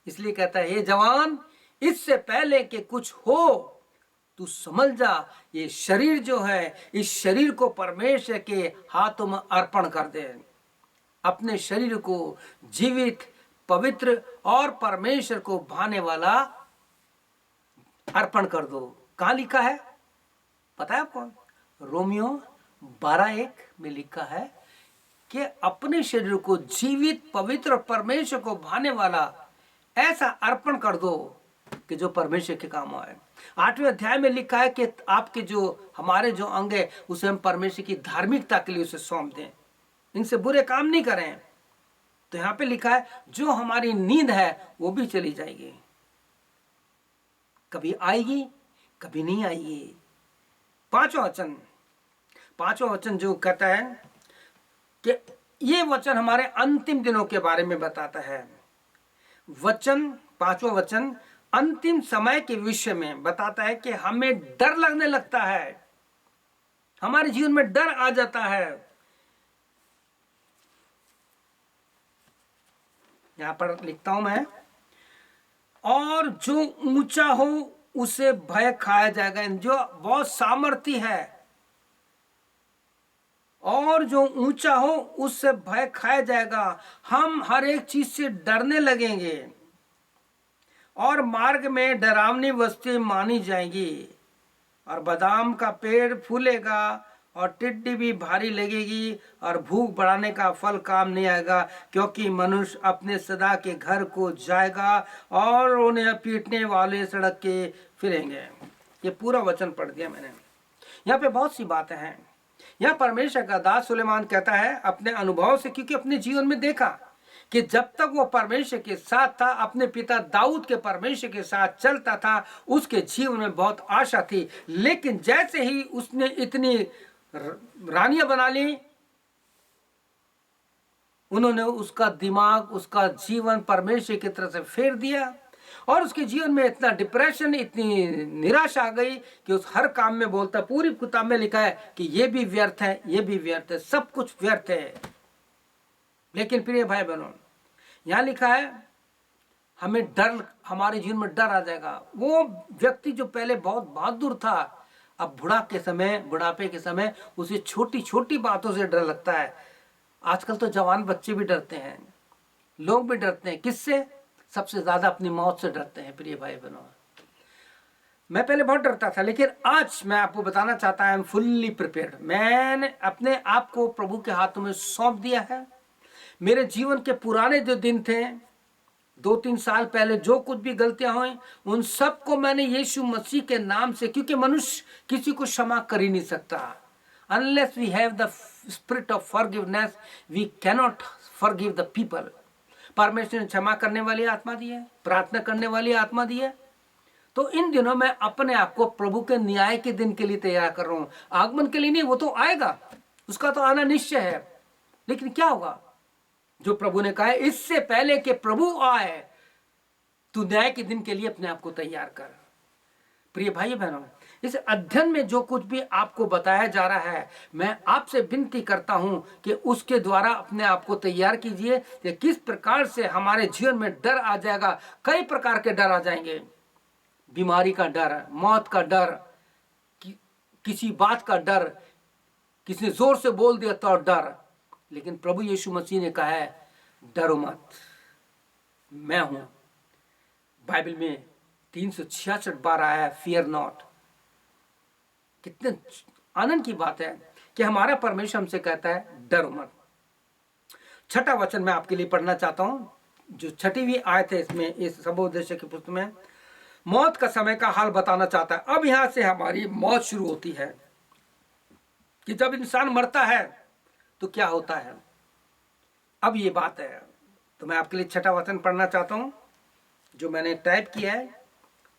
इसलिए कहता है, हे जवान, इससे पहले कि कुछ हो तू समझ जा, ये शरीर जो है, इस शरीर को परमेश्वर के हाथों में अर्पण कर दे। अपने शरीर को जीवित, पवित्र और परमेश्वर को भाने वाला अर्पण कर दो। कहां लिखा है पता है आपको? रोमियो 12:1 में लिखा है कि अपने शरीर को जीवित, पवित्र और परमेश्वर को भाने वाला ऐसा अर्पण कर दो कि जो परमेश्वर के काम आए। 8वें अध्याय में लिखा है कि आपके जो हमारे जो अंग है उसे हम परमेश्वर की धार्मिकता के लिए उसे सौंप दें, इनसे बुरे काम नहीं करें। तो यहां पे लिखा है जो हमारी नींद है वो भी चली जाएगी, कभी आएगी कभी नहीं आएगी। पांचवा वचन जो कहता है कि ये वचन हमारे अंतिम दिनों के बारे में बताता है। पांचवा वचन अंतिम समय के विषय में बताता है कि हमें डर लगने लगता है, हमारे जीवन में डर आ जाता है। यहां पर लिखता हूं मैं, और जो ऊंचा हो उसे भय खाया जाएगा। जो बहुत सामर्थ्य है और जो ऊंचा हो उससे भय खाया जाएगा। हम हर एक चीज से डरने लगेंगे और मार्ग में डरावनी वस्तुएं मानी जाएंगी, और बादाम का पेड़ फूलेगा और टिड्डी भी भारी लगेगी, और भूख बढ़ाने का फल काम नहीं आएगा, क्योंकि मनुष्य अपने सदा के घर को जाएगा और उन्हें पीटने वाले सड़क के फिरेंगे। ये पूरा वचन पढ़ दिया मैंने। यहाँ पे बहुत सी बातें हैं। यहाँ परमेश्वर का दास सुलेमान कहता है अपने अनुभव से, क्योंकि अपने जीवन में देखा कि जब तक वो परमेश्वर के साथ था, अपने पिता दाऊद के परमेश्वर के साथ चलता था, उसके जीवन में बहुत आशा थी। लेकिन जैसे ही उसने इतनी रानियां बना ली, उन्होंने उसका दिमाग, उसका जीवन परमेश्वर की तरफ से फेर दिया, और उसके जीवन में इतना डिप्रेशन, इतनी निराशा आ गई कि उस हर काम में बोलता, पूरी किताब में लिखा है कि ये भी व्यर्थ है, ये भी व्यर्थ है, सब कुछ व्यर्थ है। लेकिन प्रिय भाई बहनों, यहां लिखा है हमें डर, हमारे जीवन में डर आ जाएगा। वो व्यक्ति जो पहले बहुत बहादुर था, अब बुढ़ापे के समय उसे छोटी छोटी बातों से डर लगता है। आजकल तो जवान बच्चे भी डरते हैं, लोग भी डरते हैं। किससे? सबसे ज्यादा अपनी मौत से डरते हैं। प्रिय भाई बहनों, मैं पहले बहुत डरता था, लेकिन आज मैं आपको बताना चाहता हूं, आई एम फुल्ली प्रिपेयर्ड। मैंने अपने आप को प्रभु के हाथों में सौंप दिया है। मेरे जीवन के पुराने जो दिन थे, 2-3 साल पहले जो कुछ भी गलतियां हुई, उन सबको मैंने यीशु मसीह के नाम से, क्योंकि मनुष्य किसी को क्षमा कर ही नहीं सकता। Unless we have the spirit of forgiveness, we cannot forgive the people. परमेश्वर ने क्षमा करने वाली आत्मा दी है, प्रार्थना करने वाली आत्मा दी है। तो इन दिनों मैं अपने आप को प्रभु के न्याय के दिन के लिए तैयार कर रहा हूं। आगमन के लिए नहीं, वो तो आएगा, उसका तो आना निश्चय है। लेकिन क्या होगा? जो प्रभु ने कहा है, इससे पहले कि प्रभु आए, तू न्याय के दिन के लिए अपने आप को तैयार कर। प्रिय भाई बहनों, इस अध्ययन में जो कुछ भी आपको बताया जा रहा है, मैं आपसे विनती करता हूं कि उसके द्वारा अपने आप को तैयार कीजिए कि किस प्रकार से हमारे जीवन में डर आ जाएगा। कई प्रकार के डर आ जाएंगे, बीमारी का डर, मौत का डर, किसी बात का डर, किसी ने जोर से बोल दिया तो डर। लेकिन प्रभु यीशु मसीह ने कहा है, डरो मत, मैं हूं। बाइबल में 366 बार आया है, फियर नॉट। कितने आनंद की बात है कि हमारा परमेश्वर हमसे कहता है, डरो मत। 6ठा वचन मैं आपके लिए पढ़ना चाहता हूं, जो 6वीं आयत है इसमें, इस सबोपदेश की पुस्तक में मौत का समय का हाल बताना चाहता है। अब यहां से हमारी मौत शुरू होती है कि जब इंसान मरता है तो क्या होता है। अब ये बात है, तो मैं आपके लिए 6ठा वचन पढ़ना चाहता हूं, जो मैंने टाइप किया है।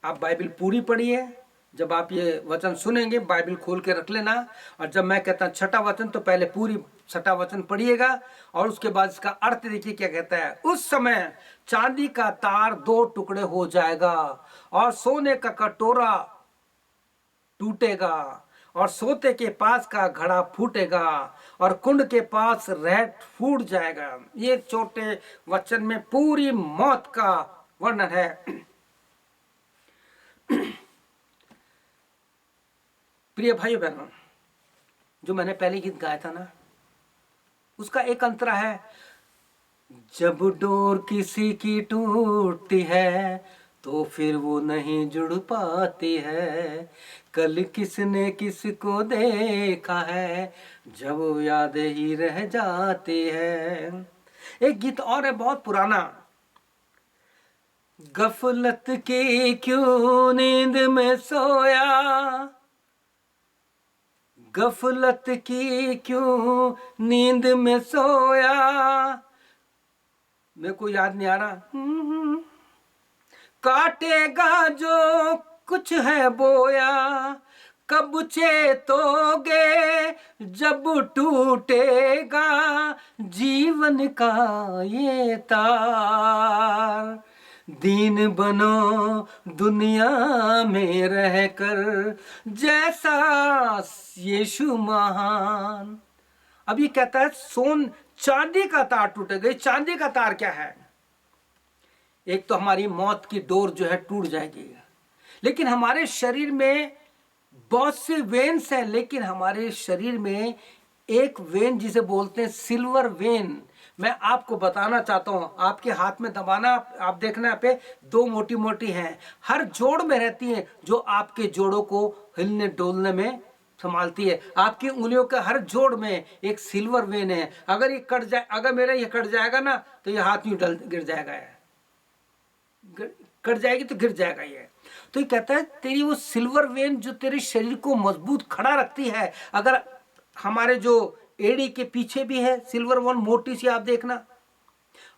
आप बाइबल पूरी पढ़िए। जब आप ये वचन सुनेंगे, बाइबल खोल के रख लेना, और जब मैं कहता हूं 6ठा वचन, तो पहले पूरी 6ठा वचन पढ़िएगा, और उसके बाद इसका अर्थ देखिए क्या कहता है। उस समय चांदी का तार 2 टुकड़े हो जाएगा, और सोने का कटोरा टूटेगा, और सोते के पास का घड़ा फूटेगा, और कुंड के पास रहट फूट जाएगा। ये छोटे वचन में पूरी मौत का वर्णन है। प्रिय भाई बहनों, जो मैंने पहले गीत गाया था ना, उसका एक अंतरा है, जब डोर किसी की टूटती है तो फिर वो नहीं जुड़ पाती है। कल किसने किसको देखा है, जब वो याद ही रह जाती है। एक गीत और है बहुत पुराना, गफलत की क्यों नींद में सोया, गफलत की क्यों नींद में सोया, मेरे को याद नहीं आ रहा। काटेगा जो कुछ है बोया, कब चेतोगे जब टूटेगा जीवन का ये तार। दीन बनो दुनिया में रहकर, जैसा यीशु महान। अब ये कहता है सोन चांदी का तार टूटेगा। चांदी का तार क्या है? एक तो हमारी मौत की डोर जो है टूट जाएगी, लेकिन हमारे शरीर में बहुत से वेन्स हैं, लेकिन हमारे शरीर में एक वेन जिसे बोलते हैं सिल्वर वेन, मैं आपको बताना चाहता हूं। आपके हाथ में दबाना, आप देखना यहाँ पे दो मोटी मोटी हैं, हर जोड़ में रहती हैं, जो आपके जोड़ों को हिलने डोलने में संभालती है। आपकी उंगलियों के हर जोड़ में एक सिल्वर वेन है। अगर ये कट जाए, अगर मेरा ये कट जाएगा ना, तो ये हाथ यूं गिर जाएगा, कट जाएगी तो गिर जाएगा ये। तो ये कहता है तेरी वो सिल्वर वेन जो तेरे शरीर को मजबूत खड़ा रखती है, अगर हमारे जो एड़ी के पीछे भी है सिल्वर वेन मोटी सी, आप देखना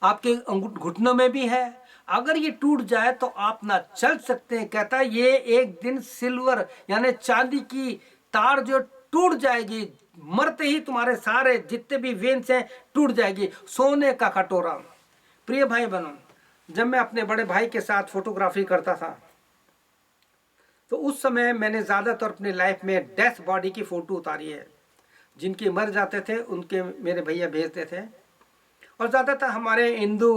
आपके घुटनों में भी है, अगर ये टूट जाए तो आप ना चल सकते हैं। कहता है ये एक दिन सिल्वर यानी चांदी की तार जो टूट जाएगी, मरते ही तुम्हारे सारे जितने भी वेन्स हैं टूट जाएगी। सोने का कटोरा। प्रिय भाई बहनों, जब मैं अपने बड़े भाई के साथ फोटोग्राफी करता था, तो उस समय मैंने ज़्यादातर अपनी लाइफ में डेथ बॉडी की फ़ोटो उतारी है। जिनके मर जाते थे उनके मेरे भैया भेजते थे, और ज़्यादातर हमारे हिंदू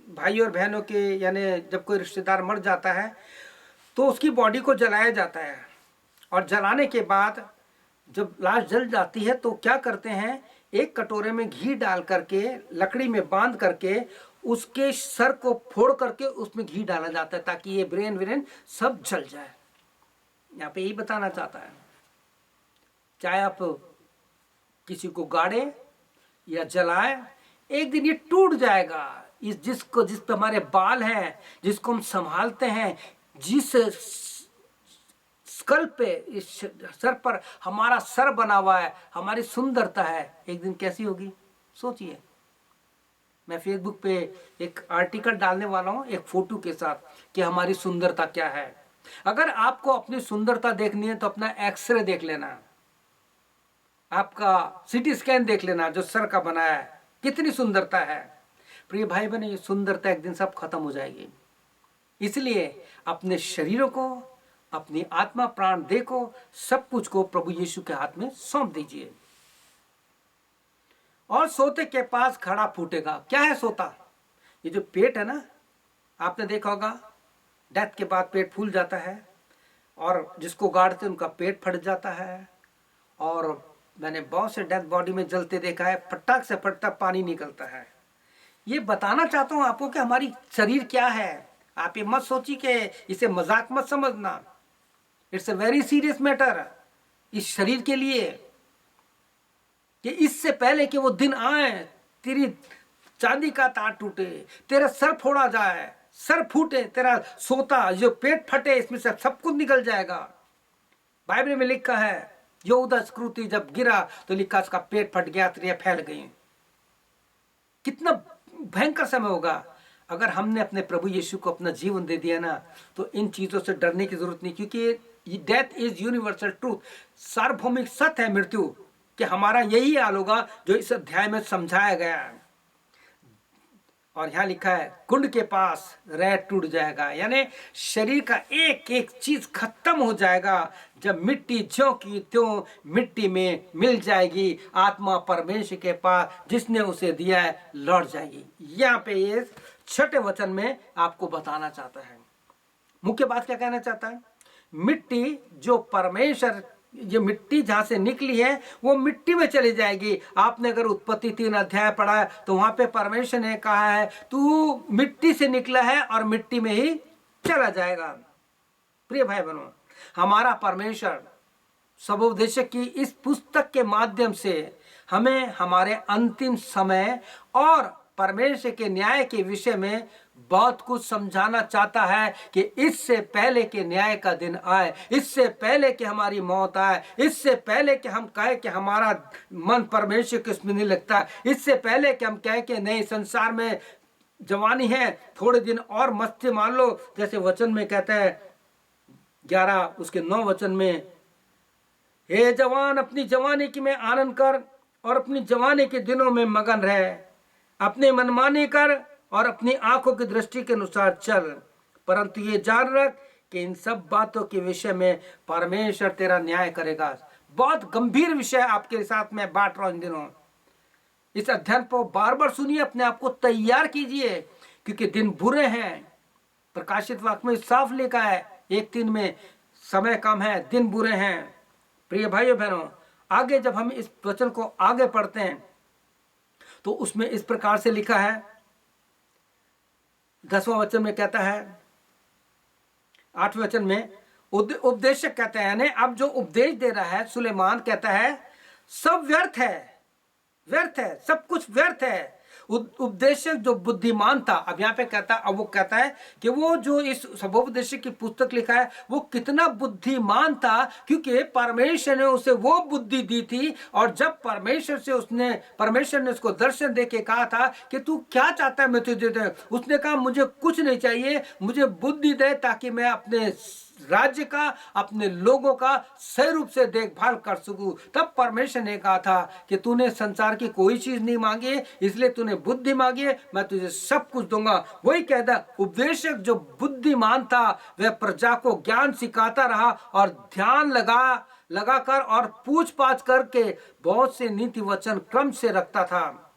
भाई और बहनों के यानी जब कोई रिश्तेदार मर जाता है तो उसकी बॉडी को जलाया जाता है, और जलाने के बाद जब लाश जल जाती है तो क्या करते हैं, एक कटोरे में घी डाल करके लकड़ी में बांध करके उसके सर को फोड़ करके उसमें घी डाला जाता है, ताकि ये ब्रेन व्रेन सब जल जाए। यहाँ पे यही बताना चाहता है, चाहे आप किसी को गाड़े या जलाए, एक दिन ये टूट जाएगा। जिस पे हमारे बाल हैं, जिसको हम संभालते हैं, जिस स्कल पे, इस सर पर हमारा सर बना हुआ है, हमारी सुंदरता है, एक दिन कैसी होगी सोचिए। मैं फेसबुक पे एक आर्टिकल डालने वाला हूँ एक फोटो के साथ कि हमारी सुंदरता क्या है। अगर आपको अपनी सुंदरता देखनी है तो अपना एक्सरे देख लेना, आपका सीटी स्कैन देख लेना जो सर का बनाया है, कितनी सुंदरता है। प्रिय भाई बहन, ये सुंदरता एक दिन सब खत्म हो जाएगी। इसलिए अपने शरीरों को, अपनी आत्मा प्राण देह को, सब कुछ को प्रभु यीशु के हाथ में सौंप दीजिए। और सोते के पास खड़ा फूटेगा। क्या है सोता? ये जो पेट है ना, आपने देखा होगा डेथ के बाद पेट फूल जाता है, और जिसको गाड़ते उनका पेट फट जाता है। और मैंने बहुत से डेथ बॉडी में जलते देखा है, फटाक से फटाक पानी निकलता है। ये बताना चाहता हूँ आपको कि हमारी शरीर क्या है। आप ये मत सोचिए कि इसे मजाक मत समझना, it's a very serious matter इस शरीर के लिए, कि इससे पहले कि वो दिन आए तेरी चांदी का तार टूटे, तेरा सर फोड़ा जाए, सर फूटे, तेरा सोता जो पेट फटे, इसमें से सब कुछ निकल जाएगा। बाइबल में लिखा है यहूदा इस्करियोती जब गिरा तो लिखा उसका पेट फट गया, त्रियां फैल गई। कितना भयंकर समय होगा। अगर हमने अपने प्रभु यीशु को अपना जीवन दे दिया ना, तो इन चीजों से डरने की जरूरत नहीं, क्योंकि डेथ इज यूनिवर्सल ट्रूथ, सार्वभौमिक सत्य है मृत्यु, कि हमारा यही हाल होगा जो इस अध्याय में समझाया गया है। और यहाँ लिखा है कुंड के पास रह टूट जाएगा, यानी शरीर का एक एक चीज खत्म हो जाएगा। जब मिट्टी ज्यों की त्यों मिट्टी में मिल जाएगी, आत्मा परमेश्वर के पास जिसने उसे दिया है लौट जाएगी। यहाँ पे ये 6 वचन में आपको बताना चाहता है। मुख्य बात क्या कहना चाहता है? मिट्टी जो परमेश्वर, ये मिट्टी जहां से निकली है वो मिट्टी में चली जाएगी। आपने अगर उत्पत्ति 3 अध्याय पढ़ा है तो वहां पे परमेश्वर ने कहा है तू मिट्टी से निकला है और मिट्टी में ही चला जाएगा। प्रिय भाई बहनों, हमारा परमेश्वर सबोपदेशक की इस पुस्तक के माध्यम से हमें हमारे अंतिम समय और परमेश्वर के न्याय के विषय में बहुत कुछ समझाना चाहता है कि इससे पहले कि न्याय का दिन आए, इससे पहले कि हमारी मौत आए, इससे पहले कि हम कहें कि हमारा मन परमेश्वर के उसमें नहीं लगता, इससे पहले कि हम कहें कि नहीं संसार में जवानी है, थोड़े दिन और मस्ती मान लो, जैसे वचन में कहता है 11 उसके 9 वचन में, हे जवान अपनी जवानी की में आनंद कर और अपनी जवानी के दिनों में मगन रहे, अपने मनमानी कर और अपनी आंखों की दृष्टि के अनुसार चल, परंतु ये जान रख कि इन सब बातों के विषय में परमेश्वर तेरा न्याय करेगा। बहुत गंभीर विषय आपके साथ में बांट रहा हूं इन दिनों। इस अध्ययन को बार बार सुनिए, अपने आप को तैयार कीजिए, क्योंकि दिन बुरे हैं। प्रकाशित वाक्य में साफ लिखा है 1:3 में, समय कम है, दिन बुरे हैं। प्रिय भाइयों बहनों, आगे जब हम इस वचन को आगे पढ़ते हैं तो उसमें इस प्रकार से लिखा है, 10वां वचन में कहता है, 8वें वचन में उपदेशक कहते हैं, यानी अब जो उपदेश दे रहा है सुलेमान कहता है सब व्यर्थ है, व्यर्थ है, सब कुछ व्यर्थ है। उपदेशक जो बुद्धिमान था, अब यहाँ पे कहता, अब वो कहता है कि वो जो इस सबोपदेशक की पुस्तक लिखा है वो कितना बुद्धिमान था, क्योंकि परमेश्वर ने उसे वो बुद्धि दी थी। और जब परमेश्वर ने उसको दर्शन दे के कहा था कि तू क्या चाहता है मैं तुझे दे, उसने कहा मुझे कुछ नहीं चाहिए, मुझे बुद्धि दे ताकि मैं अपने राज्य का, अपने लोगों का सही रूप से देखभाल कर सकूं। तब परमेश्वर ने कहा था कि तूने संसार की कोई चीज नहीं मांगी है, इसलिए तूने बुद्धि मांगी है, मैं तुझे सब कुछ दूंगा। वही कहता, उपदेशक जो बुद्धिमान था वह प्रजा को ज्ञान सिखाता रहा और ध्यान लगाकर और पूछ पाछ करके बहुत से नीति वचन क्रम से रखता था।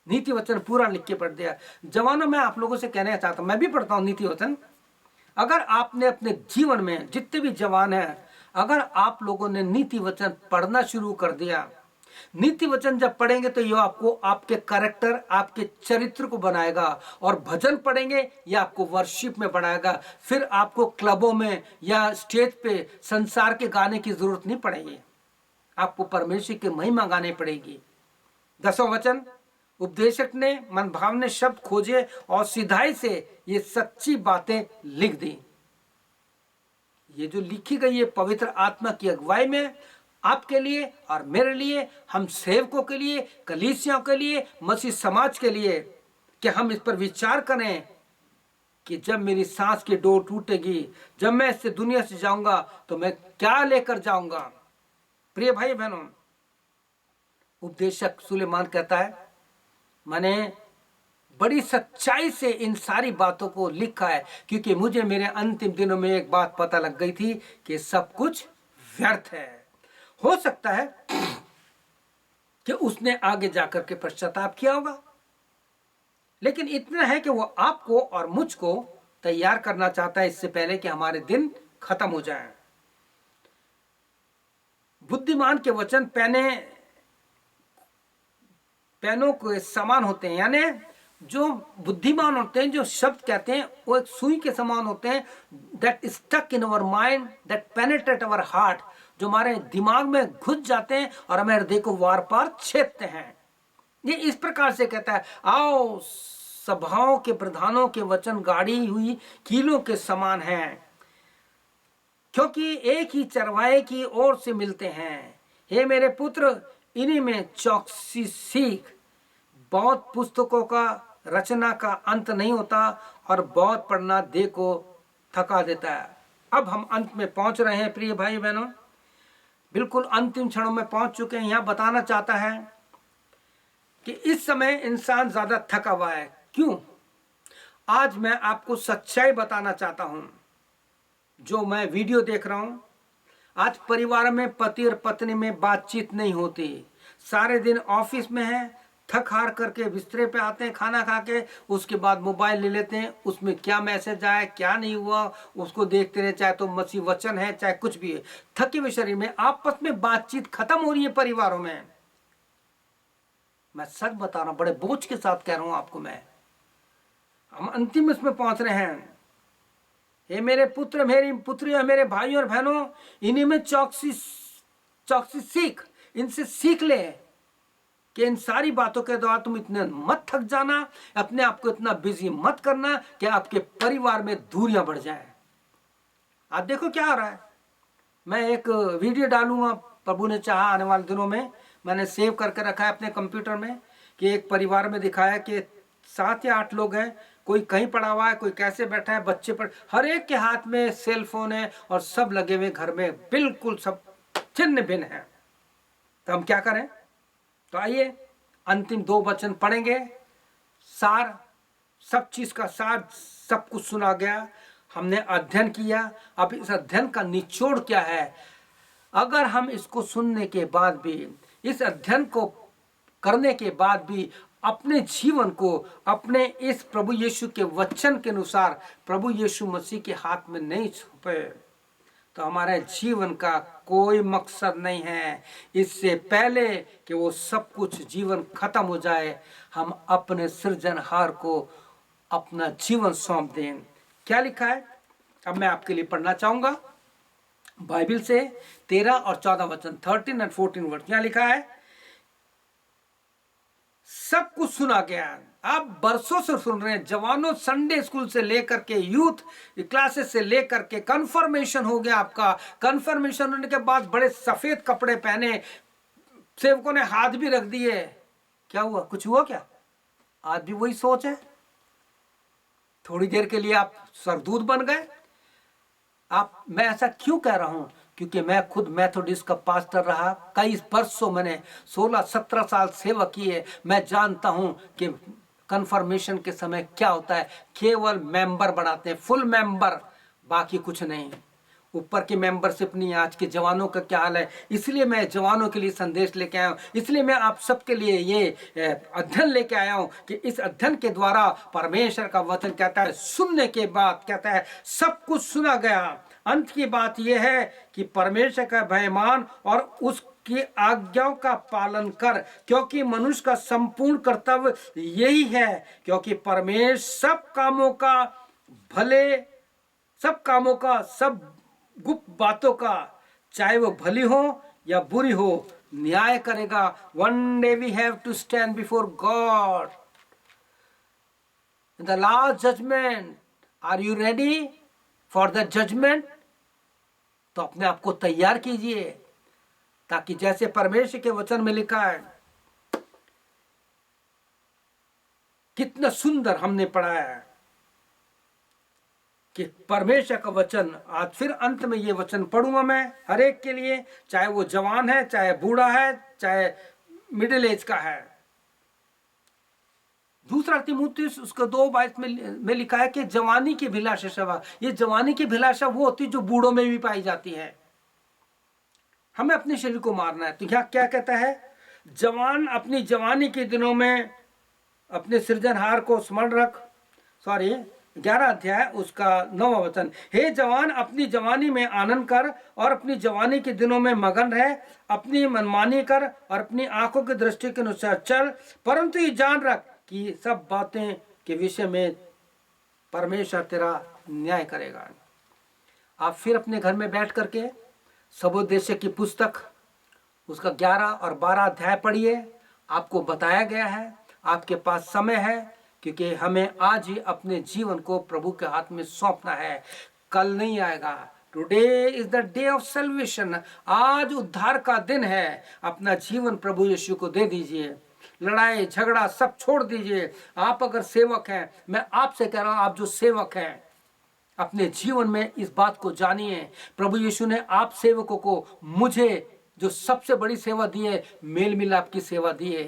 नीति वचन पूरा लिख के पढ़ दिया। जवानों, मैं आप लोगों से कहना चाहता हूं, मैं भी पढ़ता हूं नीति वचन। अगर आपने अपने जीवन में, जितने भी जवान हैं, अगर आप लोगों ने नीति वचन पढ़ना शुरू कर दिया, नीति वचन जब पढ़ेंगे तो ये आपको आपके कैरेक्टर, आपके चरित्र को बनाएगा। और भजन पढ़ेंगे ये आपको वर्शिप में बढ़ाएगा। फिर आपको क्लबों में या स्टेज पे संसार के गाने की जरूरत नहीं पड़ेगी, आपको परमेश्वर की महिमा गाने पड़ेगी। 10वां वचन, उपदेशक ने मनभावने शब्द खोजे और सिधाई से ये सच्ची बातें लिख दी। ये जो लिखी गई है पवित्र आत्मा की अगुवाई में आपके लिए और मेरे लिए, हम सेवकों के लिए, कलीसियाओं के लिए, मसीह समाज के लिए, कि हम इस पर विचार करें कि जब मेरी सांस की डोर टूटेगी, जब मैं इस दुनिया से जाऊंगा तो मैं क्या लेकर जाऊंगा। प्रिय भाई बहनों, उपदेशक सुलेमान कहता है मैंने बड़ी सच्चाई से इन सारी बातों को लिखा है, क्योंकि मुझे मेरे अंतिम दिनों में एक बात पता लग गई थी कि सब कुछ व्यर्थ है। हो सकता है कि उसने आगे जाकर के पश्चाताप किया होगा, लेकिन इतना है कि वो आपको और मुझको तैयार करना चाहता है इससे पहले कि हमारे दिन खत्म हो जाएं। बुद्धिमान के वचन पेनों के समान होते हैं, यानी जो बुद्धिमान होते हैं, जो शब्द कहते हैं वो एक सुई के समान होते हैं, that stuck in our mind, that penetrate our heart, जो हमारे दिमाग में घुस जाते हैं और हमारे हृदय को वार पार छेदते हैं। ये इस प्रकार से कहता है, आओ सभाओं के प्रधानों के वचन गाड़ी हुई कीलों के समान हैं, क्योंकि एक ही चरवाहे की ओर से मिलते हैं। हे मेरे पुत्र, इन्हीं में चौकसी सीख। बहुत पुस्तकों का रचना का अंत नहीं होता और बहुत पढ़ना देह को थका देता है। अब हम अंत में पहुंच रहे हैं प्रिय भाई बहनों, बिल्कुल अंतिम क्षणों में पहुंच चुके हैं। यहां बताना चाहता है कि इस समय इंसान ज्यादा थका हुआ है। क्यों? आज मैं आपको सच्चाई बताना चाहता हूं। जो मैं वीडियो देख रहा हूं, आज परिवार में पति और पत्नी में बातचीत नहीं होती। सारे दिन ऑफिस में है, थक हार करके बिस्तरे पे आते हैं खाना खा के, उसके बाद मोबाइल ले लेते हैं, उसमें क्या मैसेज आया क्या नहीं हुआ उसको देखते रहे, चाहे तो मसीह वचन है चाहे कुछ भी है। थके हुए शरीर में आपस में बातचीत खत्म हो रही है परिवारों में। मैं सच बता रहा हूं, बड़े बोझ के साथ कह रहा हूं आपको मैं। हम अंतिम इसमें पहुंच रहे हैं। हे मेरे पुत्र, मेरी पुत्रियों, मेरे भाइयों और बहनों, इन्हीं में चौकसी चौकसी सीख, इनसे सीख ले कि इन सारी बातों के द्वारा तुम इतने मत थक जाना, अपने आप को इतना बिजी मत करना कि आपके परिवार में दूरियां बढ़ जाए। आप देखो क्या हो रहा है। मैं एक वीडियो डालूंगा, प्रभु ने चाहा आने वाले दिनों में, मैंने सेव करके रखा है अपने कंप्यूटर में, कि एक परिवार में दिखाया कि 7 या 8 लोग हैं, कोई कहीं पड़ा हुआ है, कोई कैसे बैठा है, बच्चे पर हर एक के हाथ में सेल फोन है और सब लगे हुए घर में, बिल्कुल सब छिन्न भिन्न है। तो हम क्या करें? तो आइए अंतिम 2 वचन पढ़ेंगे। सार, सब चीज का सार, सब कुछ सुना गया, हमने अध्ययन किया। अब इस अध्ययन का निचोड़ क्या है? अगर हम इसको सुनने के बाद भी, इस अध्ययन को करने के बाद भी अपने जीवन को अपने इस प्रभु यीशु के वचन के अनुसार प्रभु यीशु मसीह के हाथ में नहीं सौंपे, तो हमारे जीवन का कोई मकसद नहीं है। इससे पहले कि वो सब कुछ जीवन खत्म हो जाए, हम अपने सृजनहार को अपना जीवन सौंप दें। क्या लिखा है? अब मैं आपके लिए पढ़ना चाहूंगा बाइबल से 13 और 14 वचन, 13 और 14 वर्ड। क्या लिखा है? सब कुछ सुना गया। आप बरसों से सुन रहे हैं, जवानों, संडे स्कूल से लेकर के यूथ क्लासेस से लेकर के कन्फर्मेशन हो गया आपका। कन्फर्मेशन होने के बाद बड़े सफेद कपड़े पहने, सेवकों ने हाथ भी रख दिए। क्या हुआ? कुछ हुआ क्या? आज भी वही सोच है। थोड़ी देर के लिए आप सरदूत बन गए। मैं ऐसा क्यों कह रहा हूं? क्योंकि मैं खुद मेथोडिस्ट का पास्टर रहा, कई वर्षों मैंने 16-17 साल सेवा की है। मैं जानता हूं कि कन्फर्मेशन के समय क्या होता है। केवल मेंबर बढ़ाते हैं, फुल मेंबर, बाकी कुछ नहीं। ऊपर की मेंबरशिप नहीं। आज के जवानों का क्या हाल है। इसलिए मैं जवानों के लिए संदेश लेके आया हूँ, इसलिए मैं आप सबके लिए ये अध्ययन लेके आया हूँ कि इस अध्ययन के द्वारा परमेश्वर का वचन कहता है, सुनने के बाद कहता है सब कुछ सुना गया। अंत की बात यह है कि परमेश्वर का भय मान और उसकी आज्ञाओं का पालन कर, क्योंकि मनुष्य का संपूर्ण कर्तव्य यही है। क्योंकि परमेश्वर सब कामों का भले, सब कामों का, सब गुप्त बातों का, चाहे वो भली हो या बुरी हो, न्याय करेगा। One day we have to stand before God in the last judgment. Are you ready for the judgment? तो अपने आप को तैयार कीजिए, ताकि जैसे परमेश्वर के वचन में लिखा है, कितना सुंदर हमने पढ़ा है कि परमेश्वर का वचन, आज फिर अंत में ये वचन पढ़ूंगा मैं हर एक के लिए, चाहे वो जवान है, चाहे बूढ़ा है, चाहे मिडिल एज का है। दूसरा तीमुथियुस उसका 2:22 में लिखा है कि जवानी की अभिलाषा सेवा। ये जवानी की अभिलाषा वो होती है जो बूढ़ों में भी पाई जाती है। हमें अपने शरीर को मारना है। तो यहाँ क्या कहता है? जवान अपनी जवानी के दिनों में अपने सृजनहार को स्मरण रख। 11 अध्याय उसका 9वां वचन, हे जवान अपनी जवानी में आनंद कर और अपनी जवानी के दिनों में मगन रह, अपनी मनमानी कर और अपनी आंखों की दृष्टि के अनुसार चल, परंतु ये जान रख कि सब बातें के विषय में परमेश्वर तेरा न्याय करेगा। आप फिर अपने घर में बैठ करके सबोदेश की पुस्तक उसका 11 और 12 अध्याय पढ़िए। आपको बताया गया है, आपके पास समय है, क्योंकि हमें आज ही अपने जीवन को प्रभु के हाथ में सौंपना है। कल नहीं आएगा। Today is the day of salvation. आज उद्धार का दिन है। अपना जीवन प्रभु यीशु को दे दीजिए। लड़ाई झगड़ा सब छोड़ दीजिए। आप अगर सेवक हैं, मैं आपसे कह रहा हूं, आप जो सेवक हैं, अपने जीवन में इस बात को जानिए। प्रभु यीशु ने आप सेवकों को, मुझे जो सबसे बड़ी सेवा दी है, मेल मिलाप की सेवा दी है।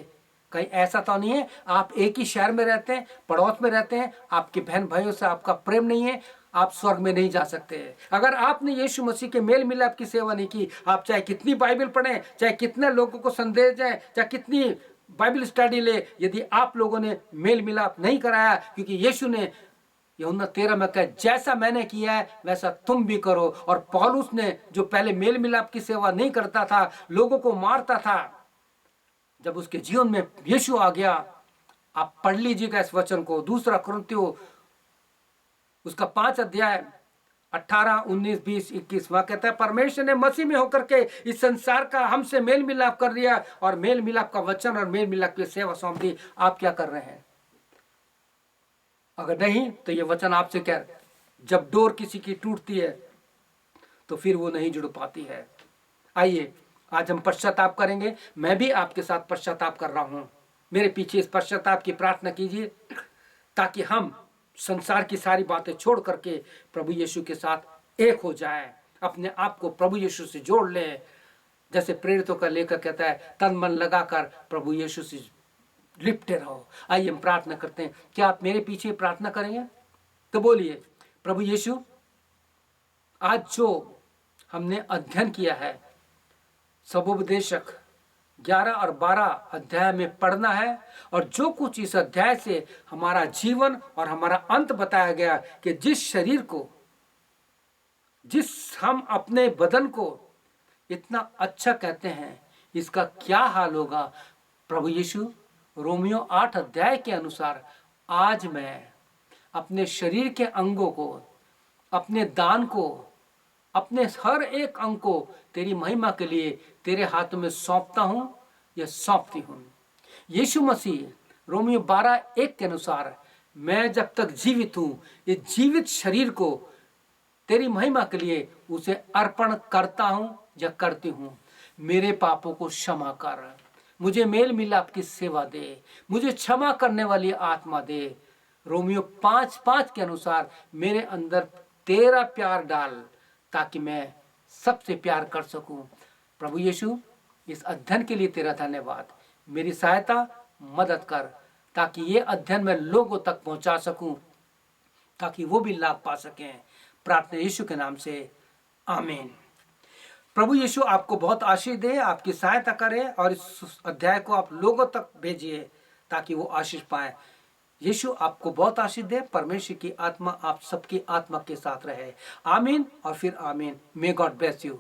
कहीं ऐसा तो नहीं है आप एक ही शहर में रहते हैं, पड़ोस में रहते हैं, आपके बहन भाइयों से आपका प्रेम नहीं है, आप स्वर्ग में नहीं जा सकते। अगर आपने यीशु मसीह के मेल मिलाप की सेवा नहीं की, आप चाहे कितनी बाइबल पढ़ें, चाहे कितने लोगों को संदेश दें, चाहे कितनी बाइबल स्टडी ले, यदि आप लोगों ने मेल मिलाप नहीं कराया, क्योंकि यीशु ने यूहन्ना 13 में कहा, जैसा मैंने किया है वैसा तुम भी करो। और पौलुस ने जो पहले मेल मिलाप की सेवा नहीं करता था, लोगों को मारता था, जब उसके जीवन में यीशु आ गया, आप पढ़ लीजिएगा इस वचन को, 2 कुरिन्थियों उसका 5 अध्याय 18, 19, 20, 21 वहां कहता है परमेश्वर ने मसीह में होकर के इस संसार का हमसे मेल मिलाप कर दिया और मेल मिलाप का वचन और मेल मिलाप की सेवा सौंप दी। आप क्या कर रहे हैं? अगर नहीं तो ये वचन आपसे क्या, जब डोर किसी की टूटती है तो फिर वो नहीं जुड़ पाती है। आइए आज हम पश्चाताप करेंगे। मैं भी आपके साथ पश्चाताप कर रहा हूं। मेरे पीछे इस पश्चाताप की प्रार्थना कीजिए ताकि हम संसार की सारी बातें छोड़ करके प्रभु यीशु के साथ एक हो जाए, अपने आप को प्रभु यीशु से जोड़ ले। जैसे प्रेरितों का लेखक कहता है, तन मन लगाकर प्रभु यीशु से लिपटे रहो। आइए हम प्रार्थना करते हैं। क्या आप मेरे पीछे प्रार्थना करेंगे? तो बोलिए, प्रभु यीशु आज जो हमने अध्ययन किया है, सबोपदेशक 11 और 12 अध्याय में पढ़ना है, और जो कुछ इस अध्याय से हमारा जीवन और हमारा अंत बताया गया कि जिस शरीर को, जिस हम अपने बदन को इतना अच्छा कहते हैं, इसका क्या हाल होगा। प्रभु यीशु रोमियो 8 अध्याय के अनुसार आज मैं अपने शरीर के अंगों को, अपने दान को, अपने हर एक अंग को तेरी महिमा के लिए तेरे हाथों में सौंपता हूं या सौंपती हूं। यीशु मसीह रोमियो 12:1 के अनुसार मैं जब तक जीवित हूं, ये जीवित शरीर को तेरी महिमा के लिए उसे अर्पण करता हूं या करती हूं। मेरे पापों को क्षमा कर, मुझे मेल मिलाप की सेवा दे, मुझे क्षमा करने वाली आत्मा दे। रोमियो 5:5 के अनुसार मेरे अंदर तेरा प्यार डाल ताकि मैं सबसे प्यार कर सकूं। प्रभु यीशु इस अध्ययन के लिए तेरा धन्यवाद। मेरी सहायता मदद कर ताकि ये अध्ययन मैं लोगों तक पहुंचा सकूं, ताकि वो भी लाभ पा सकें। प्रार्थना यीशु के नाम से, आमीन। प्रभु यीशु आपको बहुत आशीष दे, आपकी सहायता करे और इस अध्याय को आप लोगों तक भेजिए ताकि वो आशीष पाए। यीशु आपको बहुत आशीष दे। परमेश्वर की आत्मा आप सबकी आत्मा के साथ रहे। आमीन और फिर आमीन। May God bless you.